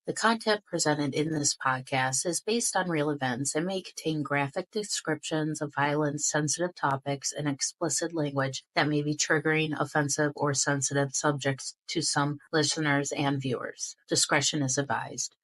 The content presented in this podcast is based on real events and may contain graphic descriptions of violence, sensitive topics, and explicit language that may be triggering, offensive, or sensitive subjects to some listeners and viewers. Discretion is advised.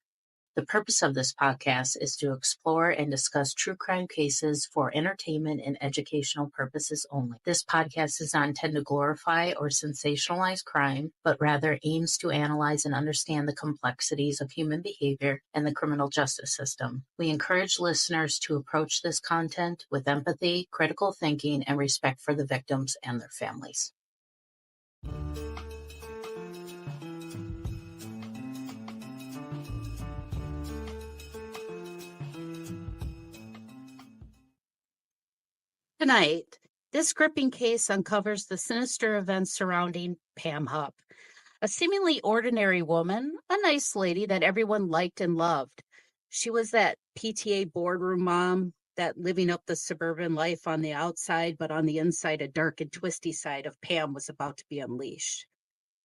The purpose of this podcast is to explore and discuss true crime cases for entertainment and educational purposes only. This podcast is not intended to glorify or sensationalize crime, but rather aims to analyze and understand the complexities of human behavior and the criminal justice system. We encourage listeners to approach this content with empathy, critical thinking, and respect for the victims and their families. Tonight, this gripping case uncovers the sinister events surrounding Pam Hupp, a seemingly ordinary woman, a nice lady that everyone liked and loved. She was that PTA boardroom mom, that living up the suburban life on the outside, but on the inside, a dark and twisty side of Pam was about to be unleashed.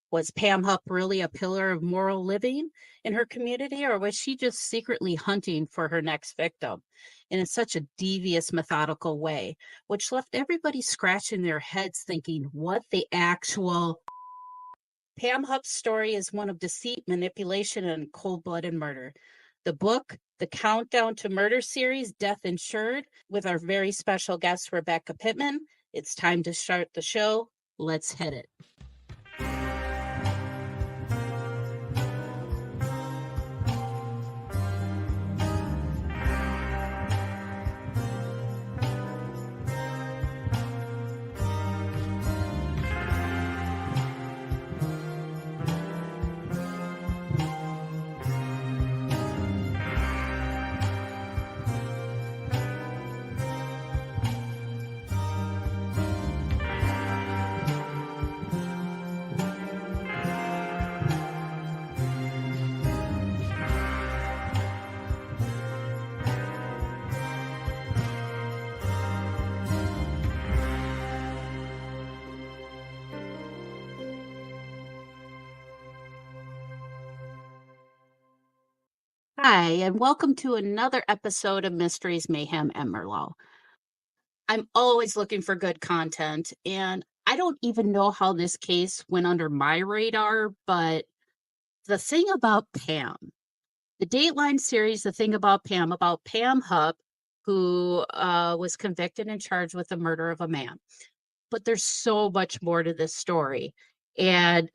Was Pam Hupp really a pillar of moral living in her community, or was she just secretly hunting for her next victim in such a devious, methodical way, which left everybody scratching their heads thinking, what the actual... Pam Hupp's story is one of deceit, manipulation, and cold-blooded murder. The book, The Countdown to Murder series, Death Insured, with our very special guest, Rebecca Pittman. It's time to start the show. Let's hit it. Hi, and welcome to another episode of Mysteries, Mayhem, and Merlot. I'm always looking for good content, and I don't even know how this case went under my radar, but the thing about Pam, the Dateline series, The Thing About Pam Hupp, who was convicted and charged with the murder of a man. But there's so much more to this story, and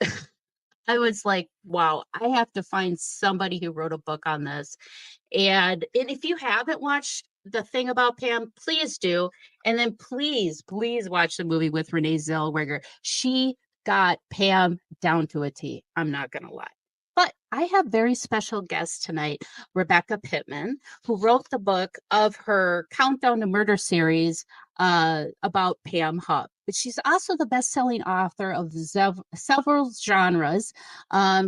I was like, wow, I have to find somebody who wrote a book on this. And if you haven't watched The Thing About Pam, please do. And then please watch the movie with Renee Zellweger. She got Pam down to a T. I'm not going to lie. But I have very special guests tonight, Rebecca Pittman, who wrote the book of her Countdown to Murder series about Pam Hupp. But she's also the best-selling author of several genres.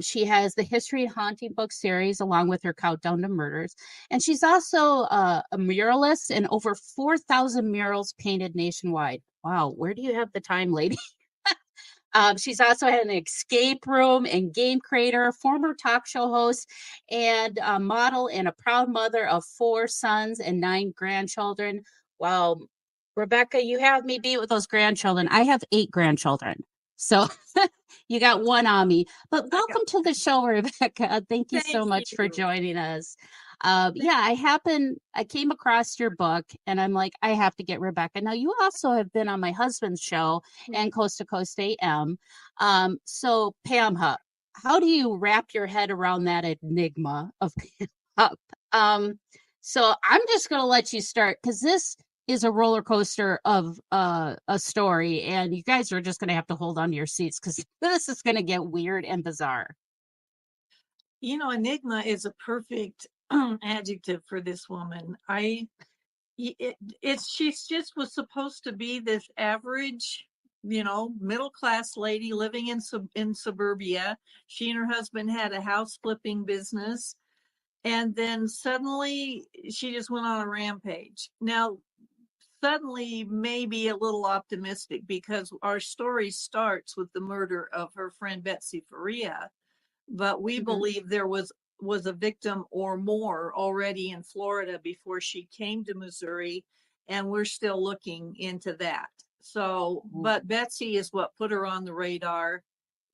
She has the History and Haunting book series along with her Countdown to Murders. And she's also a muralist and over 4,000 murals painted nationwide. Wow, where do you have the time, lady? She's also had an escape room and game creator, former talk show host, and a model, and a proud mother of 4 sons and 9 grandchildren. Wow, Rebecca, you have me beat with those grandchildren. I have 8 grandchildren. So you got one on me. But welcome to the show, Rebecca. Thank you so much for joining us. I came across your book and I'm like, I have to get Rebecca. Now, you also have been on my husband's show and Coast to Coast AM. So Pam Hupp, how do you wrap your head around that enigma of Pam Hupp? So I'm just going to let you start, because this is a roller coaster of a story, and you guys are just going to have to hold on to your seats, because this is going to get weird and bizarre. You know, enigma is a perfect adjective for this woman. She's just was supposed to be this average, middle class lady living in suburbia. She and her husband had a house flipping business, and then suddenly she just went on a rampage. Now, suddenly maybe a little optimistic, because our story starts with the murder of her friend Betsy Faria, but we believe there was was a victim or more already in Florida before she came to Missouri, and we're still looking into that. So, but Betsy is what put her on the radar,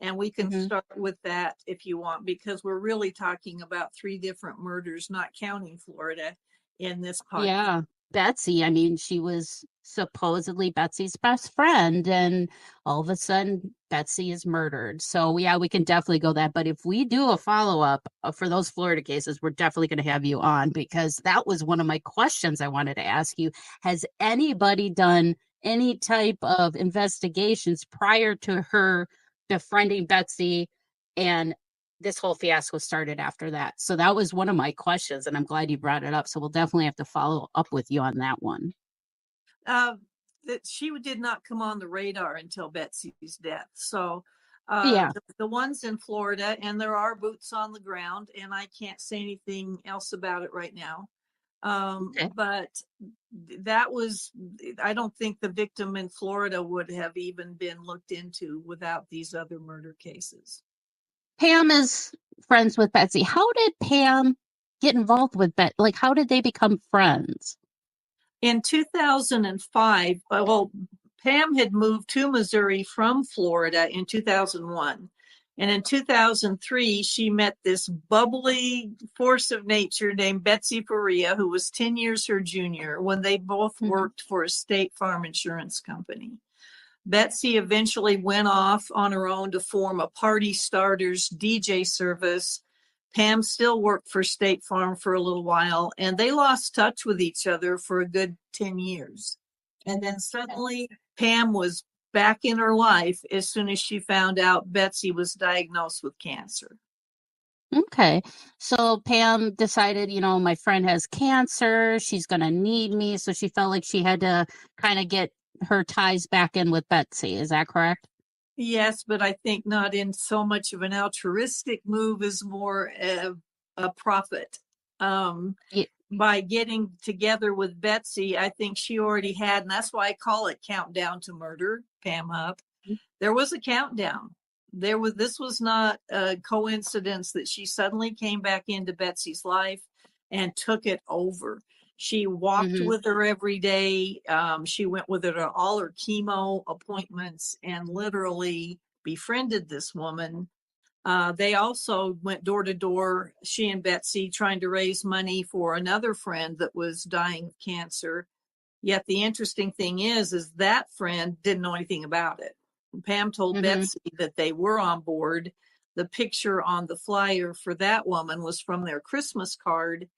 and we can Mm-hmm. start with that if you want, because we're really talking about 3 different murders, not counting Florida, in this podcast. Yeah. Betsy, I mean, she was supposedly Betsy's best friend, and all of a sudden, Betsy is murdered. So, yeah, we can definitely go that. But if we do a follow up for those Florida cases, we're definitely going to have you on because that was one of my questions I wanted to ask you. Has anybody done any type of investigations prior to her befriending Betsy? And this whole fiasco started after that. So that was one of my questions, and I'm glad you brought it up. So we'll definitely have to follow up with you on that one. Uh, that she did not come on the radar until Betsy's death. So Yeah. the ones in Florida, and there are boots on the ground, and I can't say anything else about it right now. Okay. But that was, I don't think the victim in Florida would have even been looked into without these other murder cases. Pam is friends with Betsy. How did Pam get involved with Bet? Like, how did they become friends? In 2005, well, Pam had moved to Missouri from Florida in 2001. And in 2003, she met this bubbly force of nature named Betsy Faria, who was 10 years her junior, when they both Hmm. worked for a State Farm insurance company. Betsy eventually went off on her own to form a Party Starters DJ service. Pam still worked for State Farm for a little while, and they lost touch with each other for a good 10 years. And then suddenly, Pam was back in her life as soon as she found out Betsy was diagnosed with cancer. Okay. So Pam decided, my friend has cancer. She's going to need me. So she felt like she had to kind of get her ties back in with Betsy. Is that correct? Yes, but I think not in so much of an altruistic move as more a profit. Um, Yeah. by getting together with Betsy, I think she already had, and that's why I call it Countdown to Murder, Pam Hupp. There was a countdown. This was not a coincidence that she suddenly came back into Betsy's life and took it over. She walked Mm-hmm. with her every day. She went with her to all her chemo appointments and literally befriended this woman. They also went door to door, she and Betsy, trying to raise money for another friend that was dying of cancer. Yet the interesting thing is that friend didn't know anything about it. Pam told Mm-hmm. Betsy that they were on board. The picture on the flyer for that woman was from their Christmas card.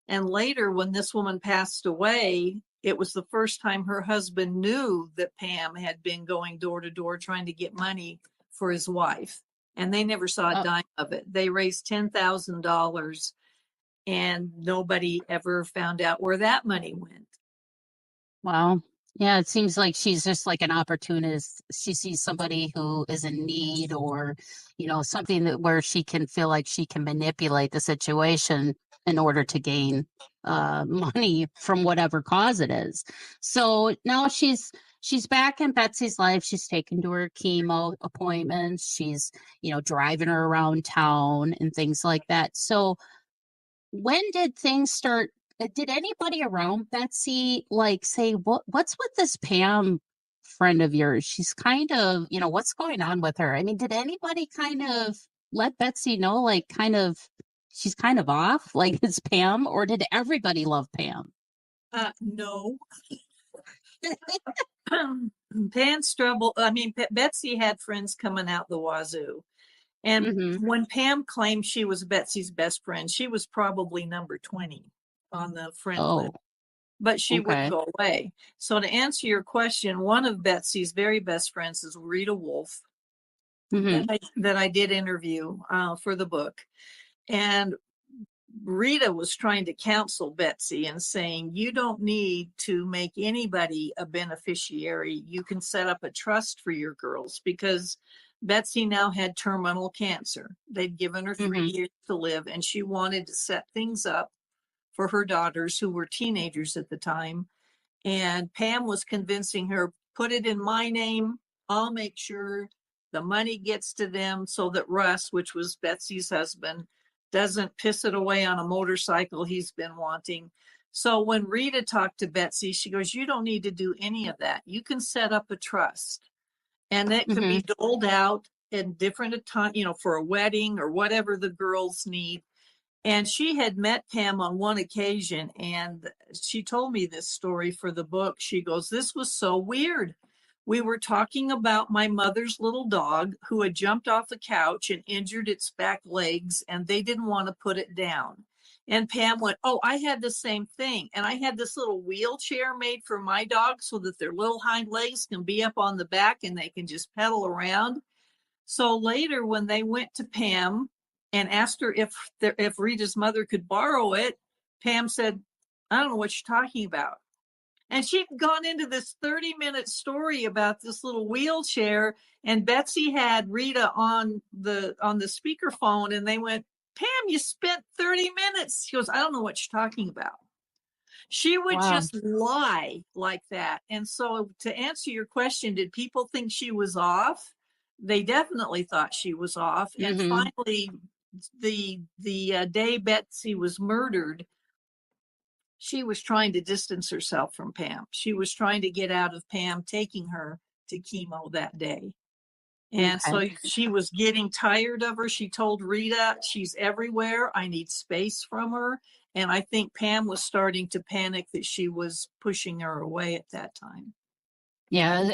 And later, when this woman passed away, it was the first time her husband knew that Pam had been going door to door trying to get money for his wife. And they never saw a Oh, dime of it. They raised $10,000 and nobody ever found out where that money went. wow. Yeah, it seems like she's just like an opportunist. She sees somebody who is in need or, something that where she can feel like she can manipulate the situation in order to gain money from whatever cause it is. So now she's back in Betsy's life. She's taken to her chemo appointments. She's, driving her around town and things like that. So when did things start? Did anybody around Betsy like say what's with this Pam friend of yours? She's kind of, what's going on with her? I mean, did anybody kind of let Betsy know like kind of she's kind of off like it's Pam, or did everybody love Pam? No. Pan Strubble, I mean, Betsy had friends coming out the wazoo. And Mm-hmm. when Pam claimed she was Betsy's best friend, she was probably number 20 on the friend list, Oh, but she wouldn't okay. go away. So, to answer your question, one of Betsy's very best friends is Rita Wolf, Mm-hmm. that I did interview for the book. And Rita was trying to counsel Betsy and saying, you don't need to make anybody a beneficiary. You can set up a trust for your girls, because Betsy now had terminal cancer. They'd given her 3 Mm-hmm. years to live, and she wanted to set things up for her daughters, who were teenagers at the time. And Pam was convincing her, put it in my name. I'll make sure the money gets to them so that Russ, which was Betsy's husband, doesn't piss it away on a motorcycle he's been wanting. So when Rita talked to Betsy, she goes, you don't need to do any of that. You can set up a trust, and it could Mm-hmm. be doled out in different time, for a wedding or whatever the girls need. And she had met Pam on one occasion, and she told me this story for the book. She goes, this was so weird. We were talking about my mother's little dog who had jumped off the couch and injured its back legs, and they didn't want to put it down. And Pam went, oh, I had the same thing. And I had this little wheelchair made for my dog so that their little hind legs can be up on the back and they can just pedal around. So later, when they went to Pam and asked her if Rita's mother could borrow it, Pam said, I don't know what you're talking about. And she'd gone into this 30-minute story about this little wheelchair, and Betsy had Rita on the speakerphone, and they went, Pam, you spent 30 minutes. She goes, I don't know what you're talking about. She would Wow. just lie like that. And so to answer your question, did people think she was off? They definitely thought she was off. And Mm-hmm. finally, the day Betsy was murdered, she was trying to distance herself from Pam. She was trying to get out of Pam taking her to chemo that day. And Okay. so she was getting tired of her. She told Rita, she's everywhere. I need space from her. And I think Pam was starting to panic that she was pushing her away at that time. Yeah,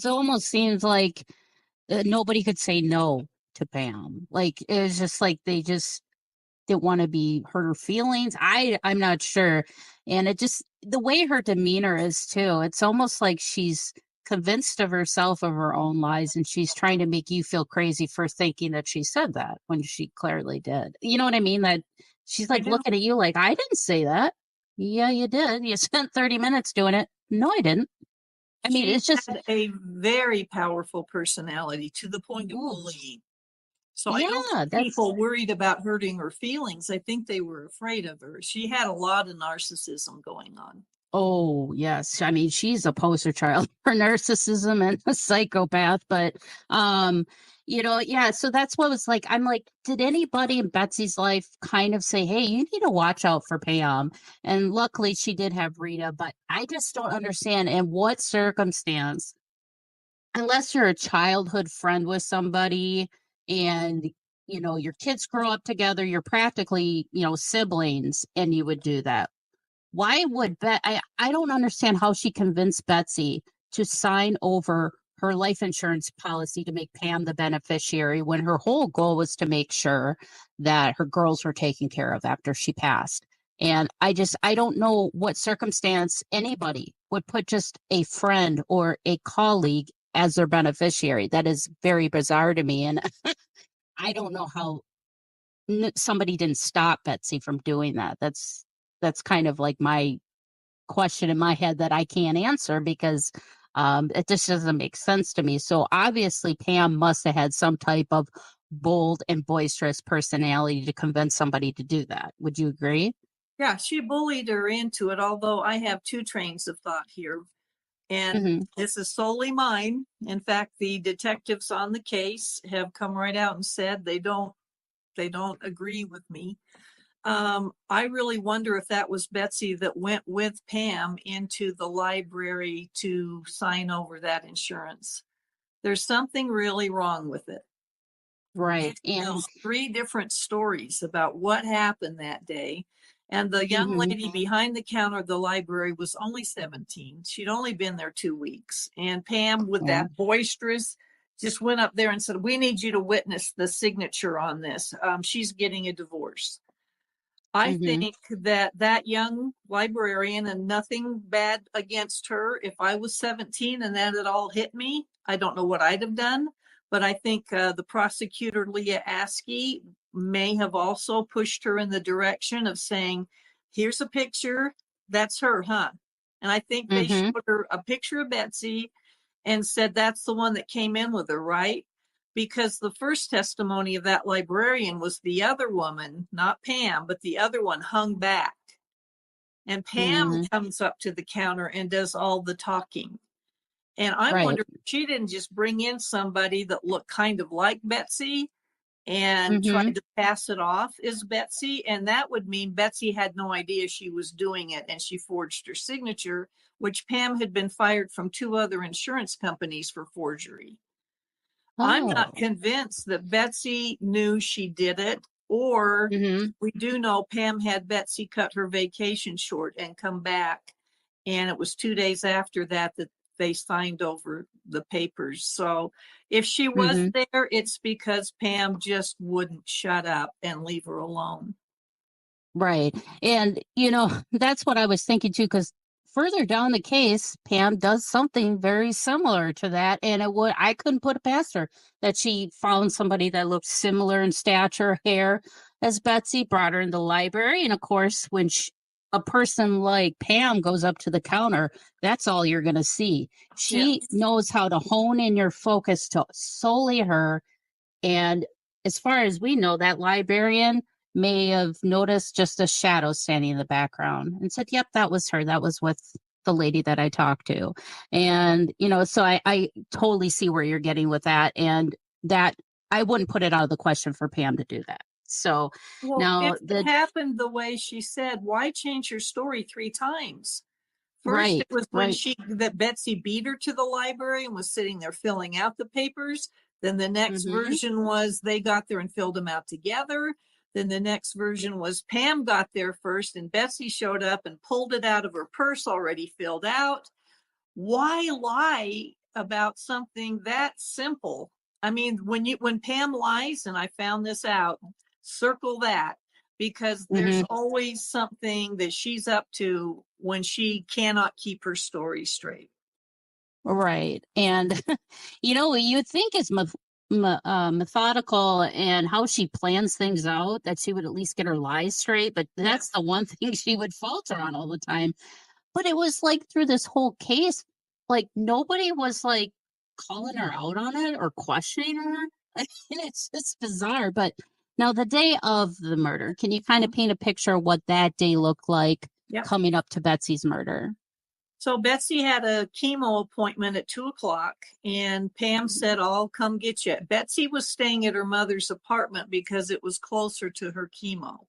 almost seems like nobody could say no to Pam. Like it was just like they just didn't want to be hurt her feelings. I'm not sure. And it just the way her demeanor is too, it's almost like she's convinced of herself of her own lies and she's trying to make you feel crazy for thinking that she said that when she clearly did. You know what I mean? That she's I like do. looking at you like, I didn't say that. Yeah, you did. You spent 30 minutes doing it. No, I didn't. I mean, She it's just, had a very powerful personality to the point of ooh, bullying. So I don't yeah, think that's, people worried about hurting her feelings. I think they were afraid of her. She had a lot of narcissism going on. oh, yes. I mean, she's a poster child for narcissism and a psychopath, but um, yeah, so that's what was like. I'm like, did anybody in Betsy's life kind of say, "Hey, you need to watch out for Pam?" And luckily she did have Rita, but I just don't understand in what circumstance, unless you're a childhood friend with somebody and your kids grow up together, you're practically, siblings, and you would do that. Why would I don't understand how she convinced Betsy to sign over her life insurance policy to make Pam the beneficiary when her whole goal was to make sure that her girls were taken care of after she passed. And I don't know what circumstance anybody would put just a friend or a colleague as their beneficiary. That is very bizarre to me. And I don't know how somebody didn't stop Betsy from doing that. That's kind of like my question in my head that I can't answer because it just doesn't make sense to me. So obviously, Pam must have had some type of bold and boisterous personality to convince somebody to do that. Would you agree? Yeah, she bullied her into it, although I have two trains of thought here. And Hmm. this is solely mine. In fact, the detectives on the case have come right out and said they don't agree with me. I really wonder if that was Betsy that went with Pam into the library to sign over that insurance. There's something really wrong with it. Right. It And tells three different stories about what happened that day. And the young hmm lady behind the counter of the library was only 17. She'd only been there 2 weeks. And Pam, with yeah. that boisterous, just went up there and said, we need you to witness the signature on this. She's getting a divorce. I hmm think that that young librarian, and nothing bad against her, if I was 17 and that had all hit me, I don't know what I'd have done. But I think the prosecutor, Leah Askey, may have also pushed her in the direction of saying, here's a picture. That's her, huh? And I think they hmm showed her a picture of Betsy and said, that's the one that came in with her, right? Because the first testimony of that librarian was the other woman, not Pam, but the other one hung back. And Pam hmm comes up to the counter and does all the talking. And I Right. wonder if she didn't just bring in somebody that looked kind of like Betsy and Mm-hmm. tried to pass it off as Betsy. And that would mean Betsy had no idea she was doing it, and she forged her signature, which Pam had been fired from 2 other insurance companies for forgery. I'm not Oh. convinced that Betsy knew she did it, or Mm-hmm. we do know Pam had Betsy cut her vacation short and come back. And it was 2 days after that that they signed over the papers. So if she was Mm-hmm. there, it's because Pam just wouldn't shut up and leave her alone. Right. And, that's what I was thinking too, because further down the case, Pam does something very similar to that. And I couldn't put it past her that she found somebody that looked similar in stature, hair as Betsy, brought her in the library. And of course, when a person like Pam goes up to the counter, that's all you're going to see. Yeah. She knows how to hone in your focus to solely her. And as far as we know, that librarian may have noticed just a shadow standing in the background and said, yep, that was her. That was with the lady that I talked to. And, so I totally see where you're getting with that. And that I wouldn't put it out of the question for Pam to do that. So Well, now if it happened the way she said, why change your story 3 times? First, it right, was when right. that Betsy beat her to the library and was sitting there filling out the papers. Then the next Mm-hmm. version was they got there and filled them out together. Then the next version was Pam got there first and Betsy showed up and pulled it out of her purse already filled out. Why lie about something that simple? I mean, when Pam lies, and I found this out, circle that, because there's Mm-hmm. always something that she's up to when she cannot keep her story straight. Right. And, you'd think as methodical and how she plans things out that she would at least get her lies straight. But Yeah. that's the one thing she would falter on all the time. But it was like through this whole case, like nobody was like calling her out on it or questioning her. I mean, it's just bizarre. But now, the day of the murder, can you kind of paint a picture of what that day looked like Yep. coming up to Betsy's murder? So Betsy had a chemo appointment at 2 o'clock, and Pam said, I'll come get you. Betsy was staying at her mother's apartment because it was closer to her chemo.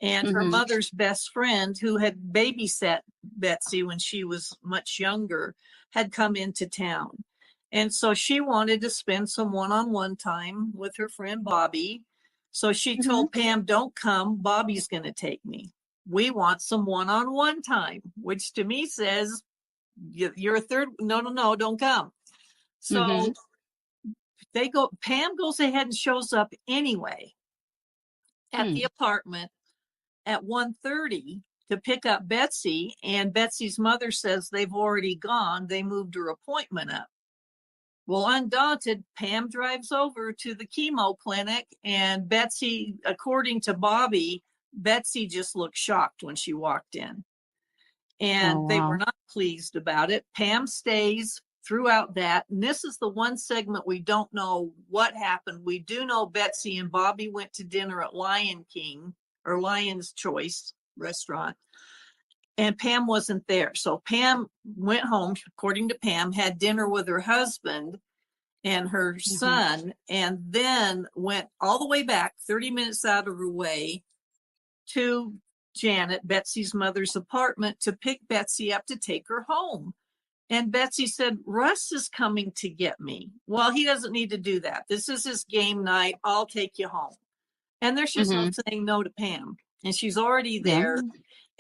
And her Mm-hmm. mother's best friend, who had babysat Betsy when she was much younger, had come into town. And so she wanted to spend some one-on-one time with her friend Bobby. So she Mm-hmm. told Pam, don't come, Bobby's going to take me. We want some one-on-one time, which to me says, you're a third. No, no, no, don't come. Mm-hmm. So Pam goes ahead and shows up anyway at the Hmm. apartment at 1:30 to pick up Betsy, and Betsy's mother says they've already gone. They moved her appointment up. Well, undaunted, Pam drives over to the chemo clinic, and Betsy, according to Bobby, Betsy just looked shocked when she walked in, Oh, and they were wow. not pleased about it. Pam stays throughout that, and this is the one segment we don't know what happened. We do know Betsy and Bobby went to dinner at Lion King or Lion's Choice restaurant, and Pam wasn't there. So Pam went home, according to Pam, had dinner with her husband and her Mm-hmm. son, and then went all the way back 30 minutes out of her way to Janet, Betsy's mother's apartment, to pick Betsy up to take her home. And Betsy said, Russ is coming to get me. Well, he doesn't need to do that. This is his game night. I'll take you home. And there's just no Mm-hmm. saying no to Pam. And she's already Yeah. there.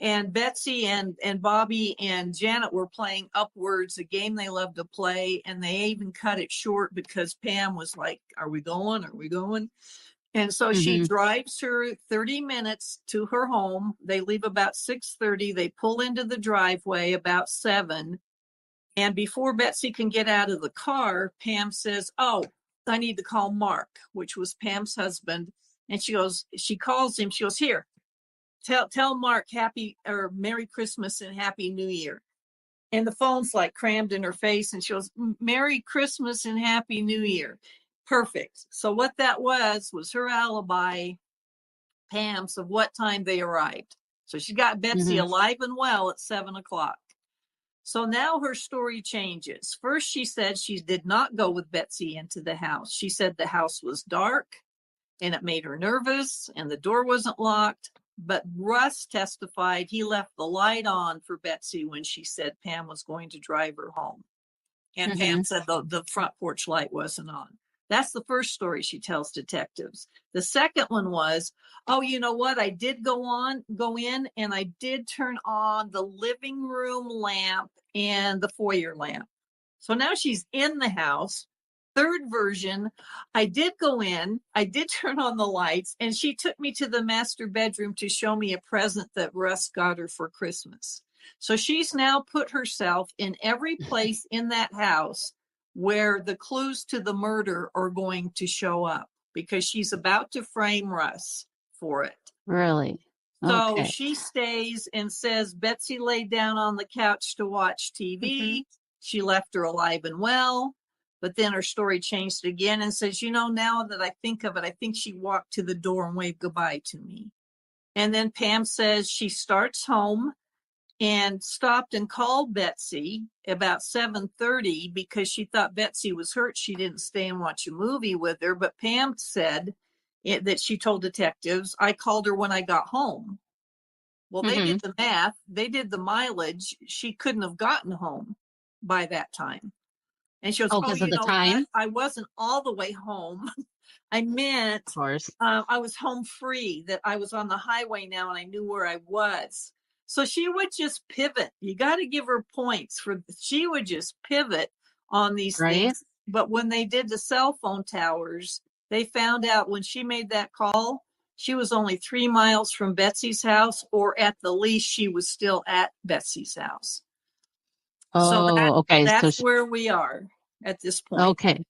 And Betsy and Bobby and Janet were playing Upwards, a game they love to play. And they even cut it short because Pam was like, are we going? Are we going? And so she Mm-hmm. drives her 30 minutes to her home. They leave about 6:30. They pull into the driveway about 7. And before Betsy can get out of the car, Pam says, oh, I need to call Mark, which was Pam's husband. And she calls him. She goes, here, tell Mark happy or Merry Christmas and Happy New Year. And the phone's like crammed in her face. And she goes, Merry Christmas and Happy New Year. Perfect. So what that was her alibi, Pam's, of what time they arrived. So she got Betsy Mm-hmm. alive and well at 7 o'clock. So now her story changes. First, she said she did not go with Betsy into the house. She said the house was dark. and it made her nervous, and the door wasn't locked. But Russ testified he left the light on for Betsy when she said Pam was going to drive her home. And Mm-hmm. Pam said the front porch light wasn't on. That's the first story she tells detectives. The second one was, oh, you know what? I did go in, and I did turn on the living room lamp and the foyer lamp. So now she's in the house. Third version, I did go in, I did turn on the lights, and she took me to the master bedroom to show me a present that Russ got her for Christmas. So she's now put herself in every place in that house where the clues to the murder are going to show up, because she's about to frame Russ for it. Really? So Okay. she stays and says Betsy laid down on the couch to watch Mm-hmm. TV. She left her alive and well. But then her story changed again and says, now that I think of it, I think she walked to the door and waved goodbye to me. And then Pam says she starts home and stopped and called Betsy about 7:30 because she thought Betsy was hurt. She didn't stay and watch a movie with her. But Pam said that she told detectives, I called her when I got home. Well, they Mm-hmm. did the math, they did the mileage. She couldn't have gotten home by that time. And she goes, Oh, oh, because of you the know what? time? I wasn't all the way home. I meant Of course. I was home free, that I was on the highway now and I knew where I was. So she would just pivot. You got to give her points she would just pivot on these Right? things. But when they did the cell phone towers, they found out when she made that call, she was only 3 miles from Betsy's house, or at the least, she was still at Betsy's house. So Oh, okay. that's where we are at this point. Okay.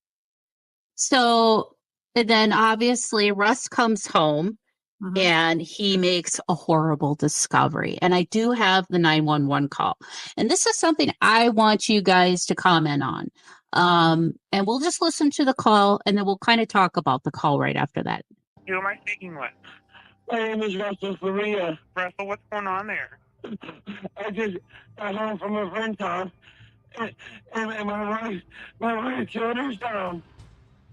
So and then obviously Russ comes home Mhm. and he makes a horrible discovery. And I do have the 911 call. And this is something I want you guys to comment on. And we'll just listen to the call and then we'll kind of talk about the call right after that. Who am I speaking with? My name is Russell Faria. Russell, what's going on there? I just got home from a friend's house, and my wife killed herself.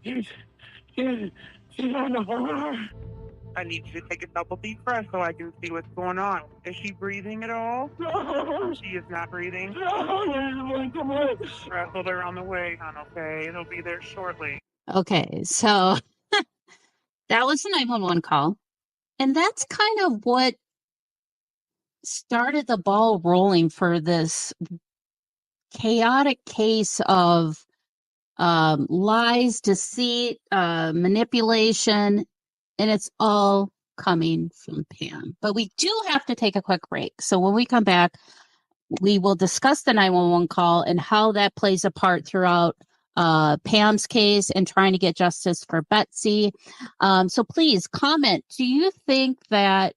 She's, she's, she's on the floor. I need you to take a double deep breath so I can see what's going on. Is she breathing at all? No, She is not breathing. no, there's one coming. Russell, they're on the way, hon, okay? They'll be there shortly. Okay. So that was the 911 call. And that's kind of what started the ball rolling for this chaotic case of lies, deceit, manipulation, and it's all coming from Pam. But we do have to take a quick break. So when we come back, we will discuss the 911 call and how that plays a part throughout Pam's case and trying to get justice for Betsy. So please comment. Do you think that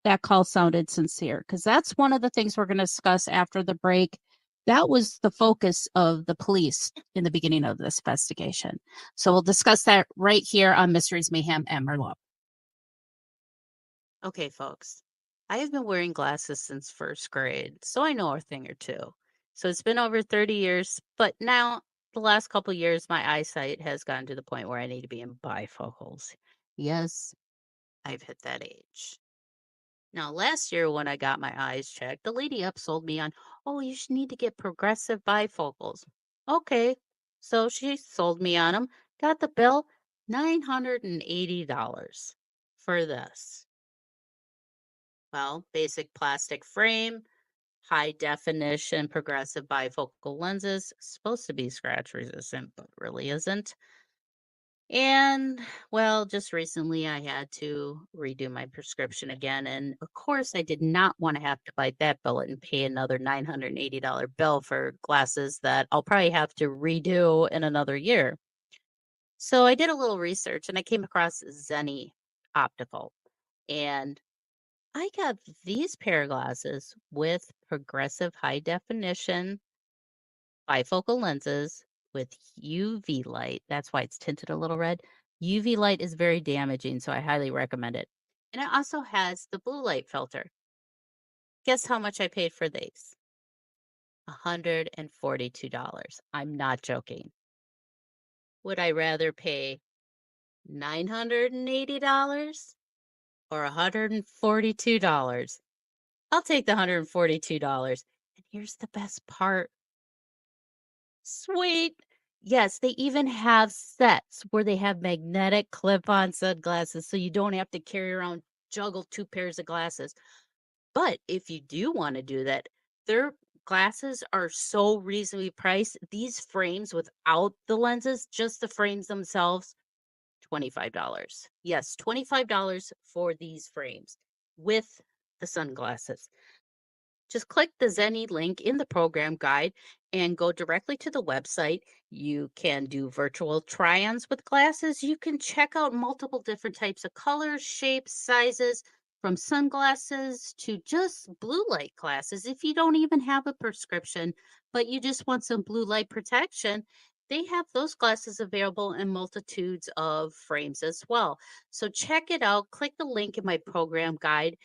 that call sounded sincere? Because that's one of the things we're going to discuss after the break. That was the focus of the police in the beginning of this investigation. So we'll discuss that right here on Mysteries, Mayhem, and Merlot. Okay, folks, I have been wearing glasses since first grade, so I know a thing or two. So it's been over 30 years, but now the last couple years, my eyesight has gotten to the point where I need to be in bifocals. Yes, I've hit that age. Now, last year when I got my eyes checked, the lady upsold me on, oh, you should need to get progressive bifocals. Okay, so she sold me on them. Got the bill, $980 for this. Well, basic plastic frame, high definition progressive bifocal lenses, supposed to be scratch resistant, but really isn't. And well, just recently I had to redo my prescription again. And of course, I did not want to have to bite that bullet and pay another $980 bill for glasses that I'll probably have to redo in another year. So I did a little research and I came across Zenny Optical. And I got these pair of glasses with progressive high definition bifocal lenses with UV light. That's why it's tinted a little red. UV light is very damaging, so I highly recommend it. And it also has the blue light filter. Guess how much I paid for these? $142. I'm not joking. Would I rather pay $980 or $142? I'll take the $142. And here's the best part. Sweet. Yes, they even have sets where they have magnetic clip-on sunglasses so you don't have to carry around, juggle 2 pairs of glasses. But if you do want to do that, their glasses are so reasonably priced. These frames without the lenses, just the frames themselves, $25. Yes, $25 for these frames with the sunglasses. Just click the Zenny link in the program guide and go directly to the website. You can do virtual try-ons with glasses. You can check out multiple different types of colors, shapes, sizes, from sunglasses to just blue light glasses. If you don't even have a prescription, but you just want some blue light protection, they have those glasses available in multitudes of frames as well. So check it out. Click the link in my program guide.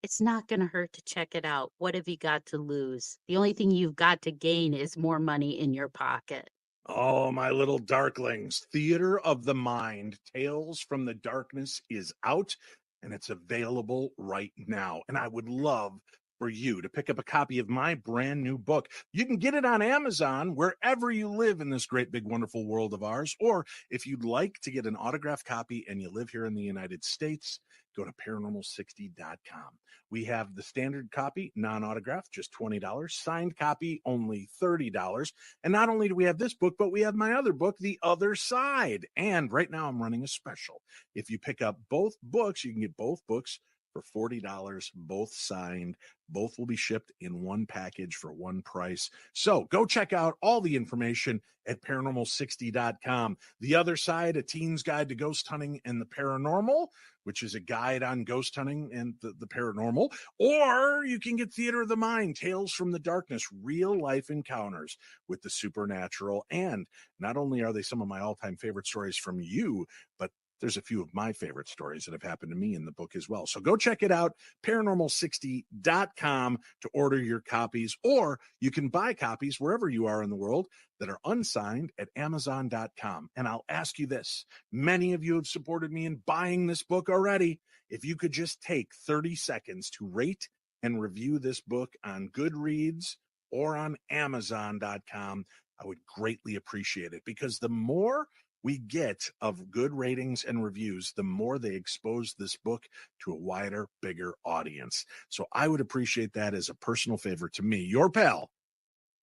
It's not going to hurt to check it out. What have you got to lose? The only thing you've got to gain is more money in your pocket. Oh, my little darklings. Theater of the Mind, Tales from the Darkness is out, and it's available right now. And I would love for you to pick up a copy of my brand new book. You can get it on Amazon wherever you live in this great, big, wonderful world of ours. Or if you'd like to get an autographed copy and you live here in the United States, go to paranormal60.com. We have the standard copy, non-autographed, just $20. Signed copy, only $30. And not only do we have this book, but we have my other book, The Other Side. And right now I'm running a special. If you pick up both books, you can get both books for $40, both signed. Both will be shipped in one package for one price. So go check out all the information at paranormal60.com. The Other Side, A Teen's Guide to Ghost Hunting and the Paranormal, which is a guide on ghost hunting and the paranormal. Or you can get Theater of the Mind, Tales from the Darkness, real life encounters with the supernatural. And not only are they some of my all-time favorite stories from you, but there's a few of my favorite stories that have happened to me in the book as well. So go check it out, paranormal60.com, to order your copies, or you can buy copies wherever you are in the world that are unsigned at amazon.com. And I'll ask you this. Many of you have supported me in buying this book already. If you could just take 30 seconds to rate and review this book on Goodreads or on amazon.com, I would greatly appreciate it, because the more we get of good ratings and reviews, the more they expose this book to a wider, bigger audience. So I would appreciate that as a personal favor to me, your pal,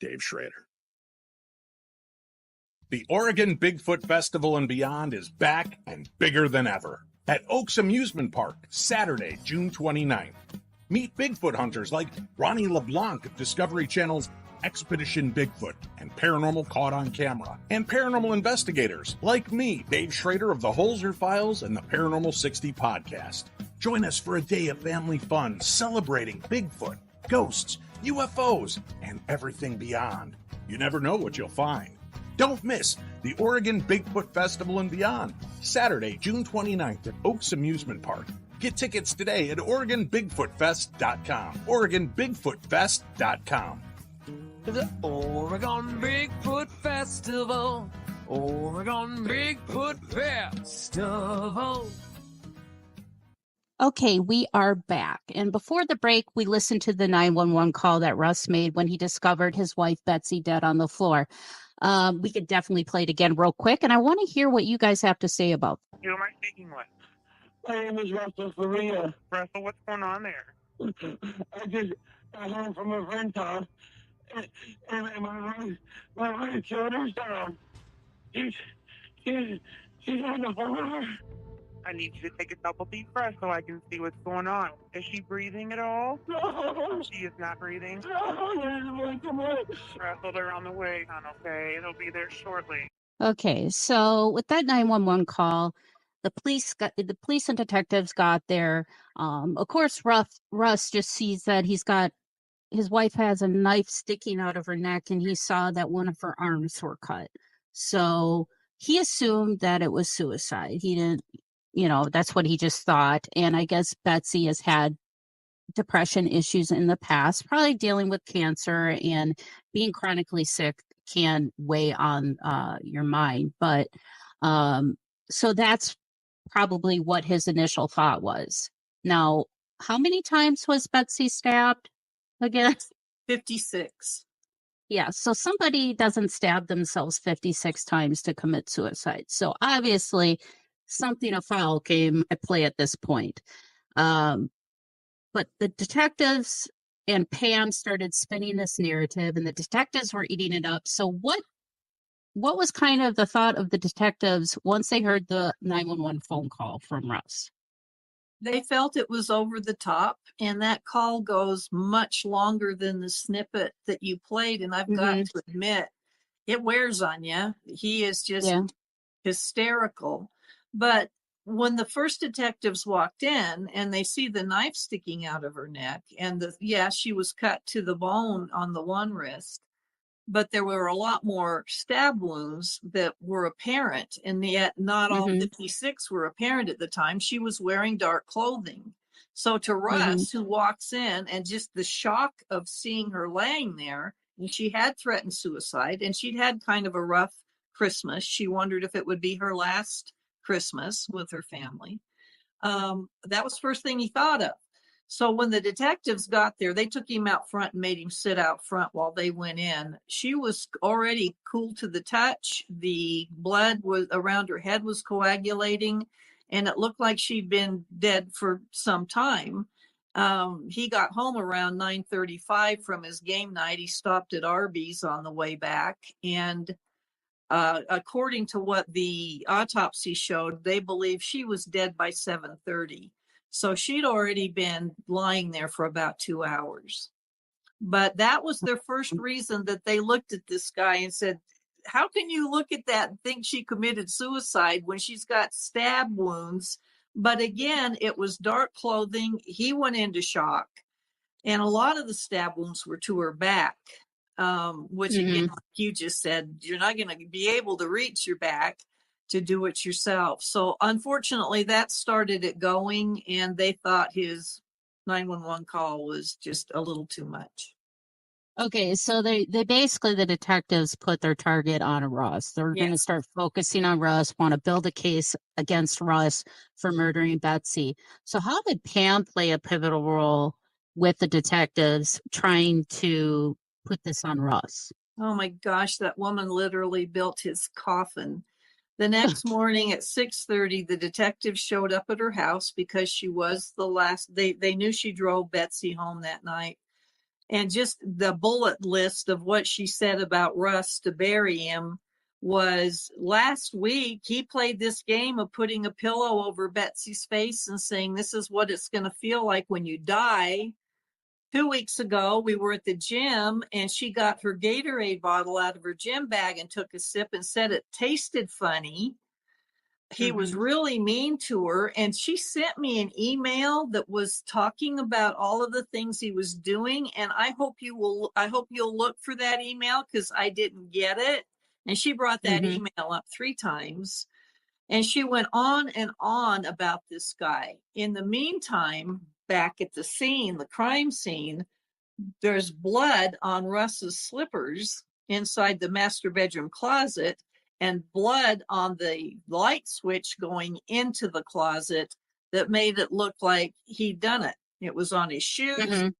Dave Schrader. The Oregon Bigfoot Festival and Beyond is back and bigger than ever at Oaks Amusement Park, Saturday, June 29th. Meet Bigfoot hunters like Ronnie LeBlanc of Discovery Channel's Expedition Bigfoot and Paranormal Caught on Camera, and paranormal investigators like me, Dave Schrader of the Holzer Files and the Paranormal 60 podcast. Join us for a day of family fun celebrating Bigfoot, ghosts, UFOs, and everything beyond. You never know what you'll find. Don't miss the Oregon Bigfoot Festival and Beyond, Saturday, June 29th at Oaks Amusement Park. Get tickets today at OregonBigfootFest.com. OregonBigfootFest.com. The Oregon Bigfoot Festival. Oregon Bigfoot Festival. Okay, we are back. And before the break, we listened to the 911 call that Russ made when he discovered his wife, Betsy, dead on the floor. We could definitely play it again real quick. And I want to hear what you guys have to say about it. Who am I speaking with? My name is Russell Faria. Russell, what's going on there? I just got home from a friend's house, and my wife killed herself. She's on the floor. I need you to take a double deep breath so I can see what's going on. Is she breathing at all? No. She is not breathing. No, come on. Russell, they're on the way, hon, okay? They'll be there shortly. Okay, so with that 911 call, the police and detectives got there. Of course, Russ just sees that his wife has a knife sticking out of her neck, and he saw that one of her arms were cut. So he assumed that it was suicide. He didn't, that's what he just thought. And I guess Betsy has had depression issues in the past, probably dealing with cancer, and being chronically sick can weigh on your mind. But So that's probably what his initial thought was. Now, how many times was Betsy stabbed again? 56. Yeah, so somebody doesn't stab themselves 56 times to commit suicide. So obviously, something afoul came at play at this point. But the detectives and Pam started spinning this narrative, and the detectives were eating it up. So what was kind of the thought of the detectives once they heard the 911 phone call from Russ? They felt it was over the top, and that call goes much longer than the snippet that you played. And I've got to admit, it wears on you. He is just hysterical. But when the first detectives walked in and they see the knife sticking out of her neck, and she was cut to the bone on the one wrist, but there were a lot more stab wounds that were apparent, and yet not all 56 were apparent at the time. She was wearing dark clothing. So to Russ, who walks in, and just the shock of seeing her laying there, and she had threatened suicide, and she'd had kind of a rough Christmas. She wondered if it would be her last Christmas with her family. That was the first thing he thought of. So when the detectives got there, they took him out front and made him sit out front while they went in. She was already cool to the touch. The blood was around her head was coagulating, and it looked like she'd been dead for some time. He got home around 9:35 from his game night. He stopped at Arby's on the way back, and according to what the autopsy showed, they believe she was dead by 7:30. So she'd already been lying there for about 2 hours. But that was their first reason that they looked at this guy and said, how can you look at that and think she committed suicide when she's got stab wounds? But again, it was dark clothing. He went into shock. And a lot of the stab wounds were to her back, which again, like you just said, you're not going to be able to reach your back to do it yourself. So unfortunately, that started it going, and they thought his 911 call was just a little too much. Okay, so they basically, the detectives put their target on Russ. They're going to start focusing on Russ, want to build a case against Russ for murdering Betsy. So how did Pam play a pivotal role with the detectives trying to put this on Russ? Oh my gosh, that woman literally built his coffin. The next morning at 6:30, the detectives showed up at her house because she was the last. They knew she drove Betsy home that night. And just the bullet list of what she said about Russ to bury him was, last week he played this game of putting a pillow over Betsy's face and saying, this is what it's going to feel like when you die. 2 weeks ago, we were at the gym, and she got her Gatorade bottle out of her gym bag and took a sip and said it tasted funny. He was really mean to her, and she sent me an email that was talking about all of the things he was doing. And I hope you'll look for that email, because I didn't get it. And she brought that email up 3 times, and she went on and on about this guy. In the meantime, back at the scene, the crime scene, there's blood on Russ's slippers inside the master bedroom closet, and blood on the light switch going into the closet that made it look like he'd done it. It was on his shoes.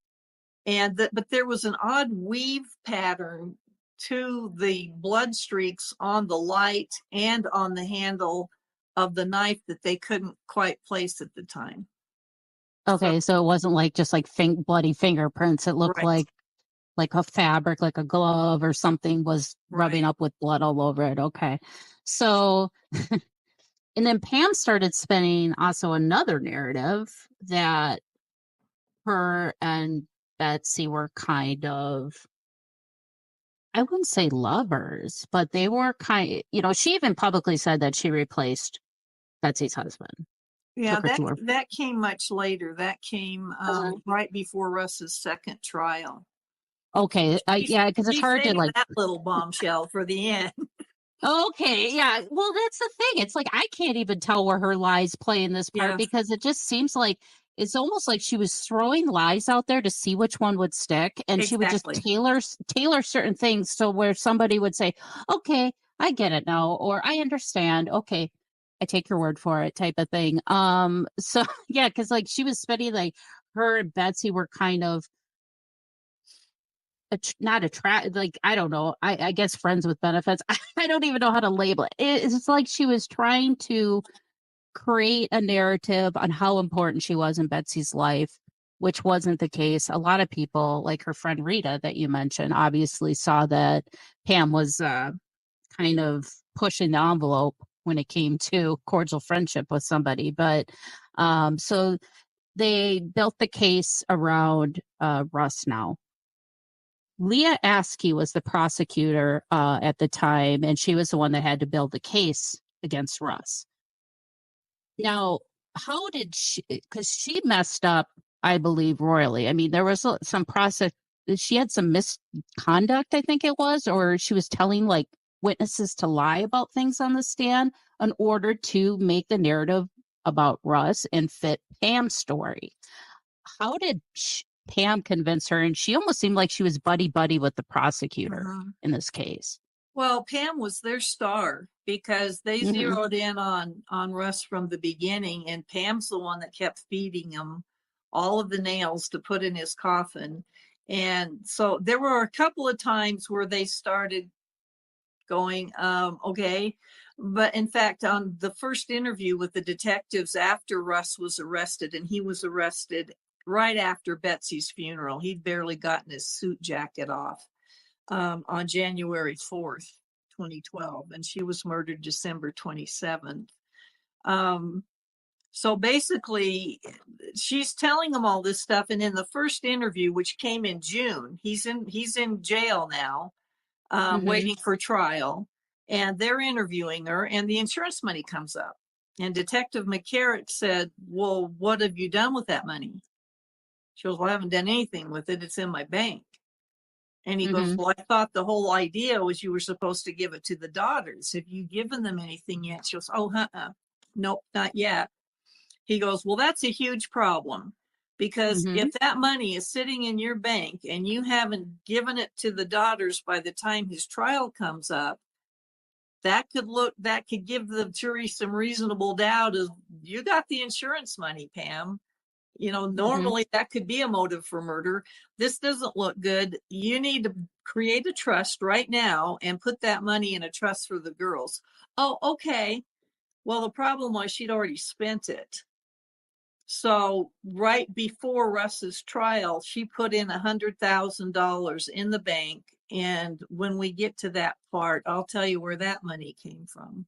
But there was an odd weave pattern to the blood streaks on the light and on the handle of the knife that they couldn't quite place at the time. Okay, so it wasn't like just like bloody fingerprints. It looked like a fabric, like a glove or something was rubbing up with blood all over it. Okay. So, and then Pam started spinning also another narrative that her and Betsy were kind of, I wouldn't say lovers, but they were she even publicly said that she replaced Betsy's husband. Yeah, that came much later. That came right before Russ's second trial. Okay, because it's hard to like that little bombshell for the end. Okay, yeah. Well, that's the thing. It's like I can't even tell where her lies play in this part because it just seems like it's almost like she was throwing lies out there to see which one would stick, and she would just tailor certain things so where somebody would say, "Okay, I get it now," or "I understand." Okay, I take your word for it type of thing. So yeah, because like she was spending like her and Betsy were kind of not attract like I don't know. I guess friends with benefits. I don't even know how to label it. It's like she was trying to create a narrative on how important she was in Betsy's life, which wasn't the case. A lot of people, like her friend Rita that you mentioned, obviously saw that Pam was kind of pushing the envelope when it came to cordial friendship with somebody. But so they built the case around Russ now. Leah Askey was the prosecutor at the time, and she was the one that had to build the case against Russ. Now, how did she, because she messed up, I believe, royally. I mean, there was some process, she had some misconduct, I think it was, or she was telling like witnesses to lie about things on the stand in order to make the narrative about Russ and fit Pam's story. How did Pam convince her? And she almost seemed like she was buddy-buddy with the prosecutor in this case. Well, Pam was their star because they zeroed in on Russ from the beginning, and Pam's the one that kept feeding him all of the nails to put in his coffin. And so there were a couple of times where they started going, okay. But in fact, on the first interview with the detectives after Russ was arrested, and he was arrested right after Betsy's funeral, he'd barely gotten his suit jacket off. On January 4th, 2012, and she was murdered December 27th. So basically, she's telling them all this stuff, and in the first interview, which came in June, he's in jail now, waiting for trial, and they're interviewing her, and the insurance money comes up, and Detective McCarrick said, "Well, what have you done with that money?" She goes, "Well, I haven't done anything with it. It's in my bank." And he goes, "Well, I thought the whole idea was you were supposed to give it to the daughters. Have you given them anything yet?" She goes, "Oh, nope, not yet." He goes, "Well, that's a huge problem because if that money is sitting in your bank and you haven't given it to the daughters by the time his trial comes up, that could give the jury some reasonable doubt of you got the insurance money, Pam. You know, normally that could be a motive for murder. This doesn't look good. You need to create a trust right now and put that money in a trust for the girls." "Oh, okay." Well, the problem was she'd already spent it. So right before Russ's trial, she put in $100,000 in the bank. And when we get to that part, I'll tell you where that money came from.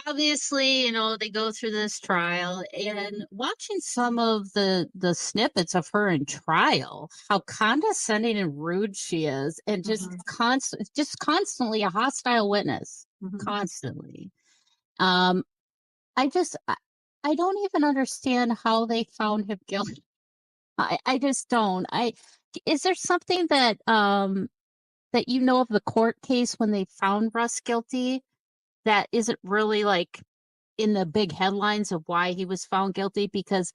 Obviously, you know, they go through this trial, and watching some of the snippets of her in trial, how condescending and rude she is, and just constantly a hostile witness, constantly. I don't even understand how they found him guilty. I just don't. Is there something that that you know of the court case when they found Russ guilty that isn't really like in the big headlines of why he was found guilty? Because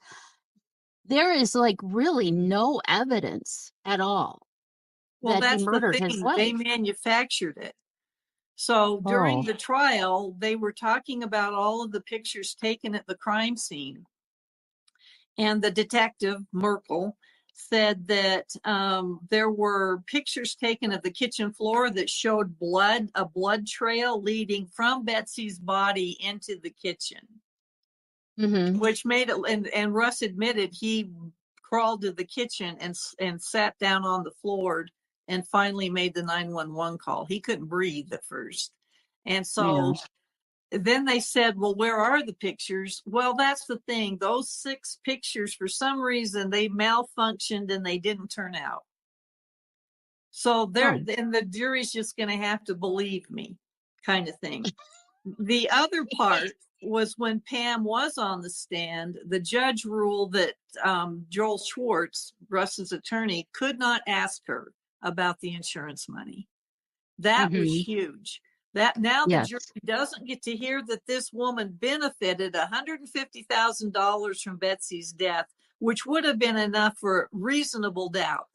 there is like really no evidence at all Well, that he that's the murdered his thing. wife. They manufactured it. So during the trial, they were talking about all of the pictures taken at the crime scene. And the detective, Merkel, said that there were pictures taken of the kitchen floor that showed a blood trail leading from Betsy's body into the kitchen, which made it, and Russ admitted he crawled to the kitchen and sat down on the floor and finally made the 911 call. He couldn't breathe at first. And so then they said, "Well, where are the pictures?" Well, that's the thing. Those 6 pictures, for some reason, they malfunctioned and they didn't turn out. So and the jury's just going to have to believe me, kind of thing. The other part was when Pam was on the stand, the judge ruled that Joel Schwartz, Russ's attorney, could not ask her about the insurance money. That was huge. That now the jury doesn't get to hear that this woman benefited $150,000 from Betsy's death, which would have been enough for reasonable doubt,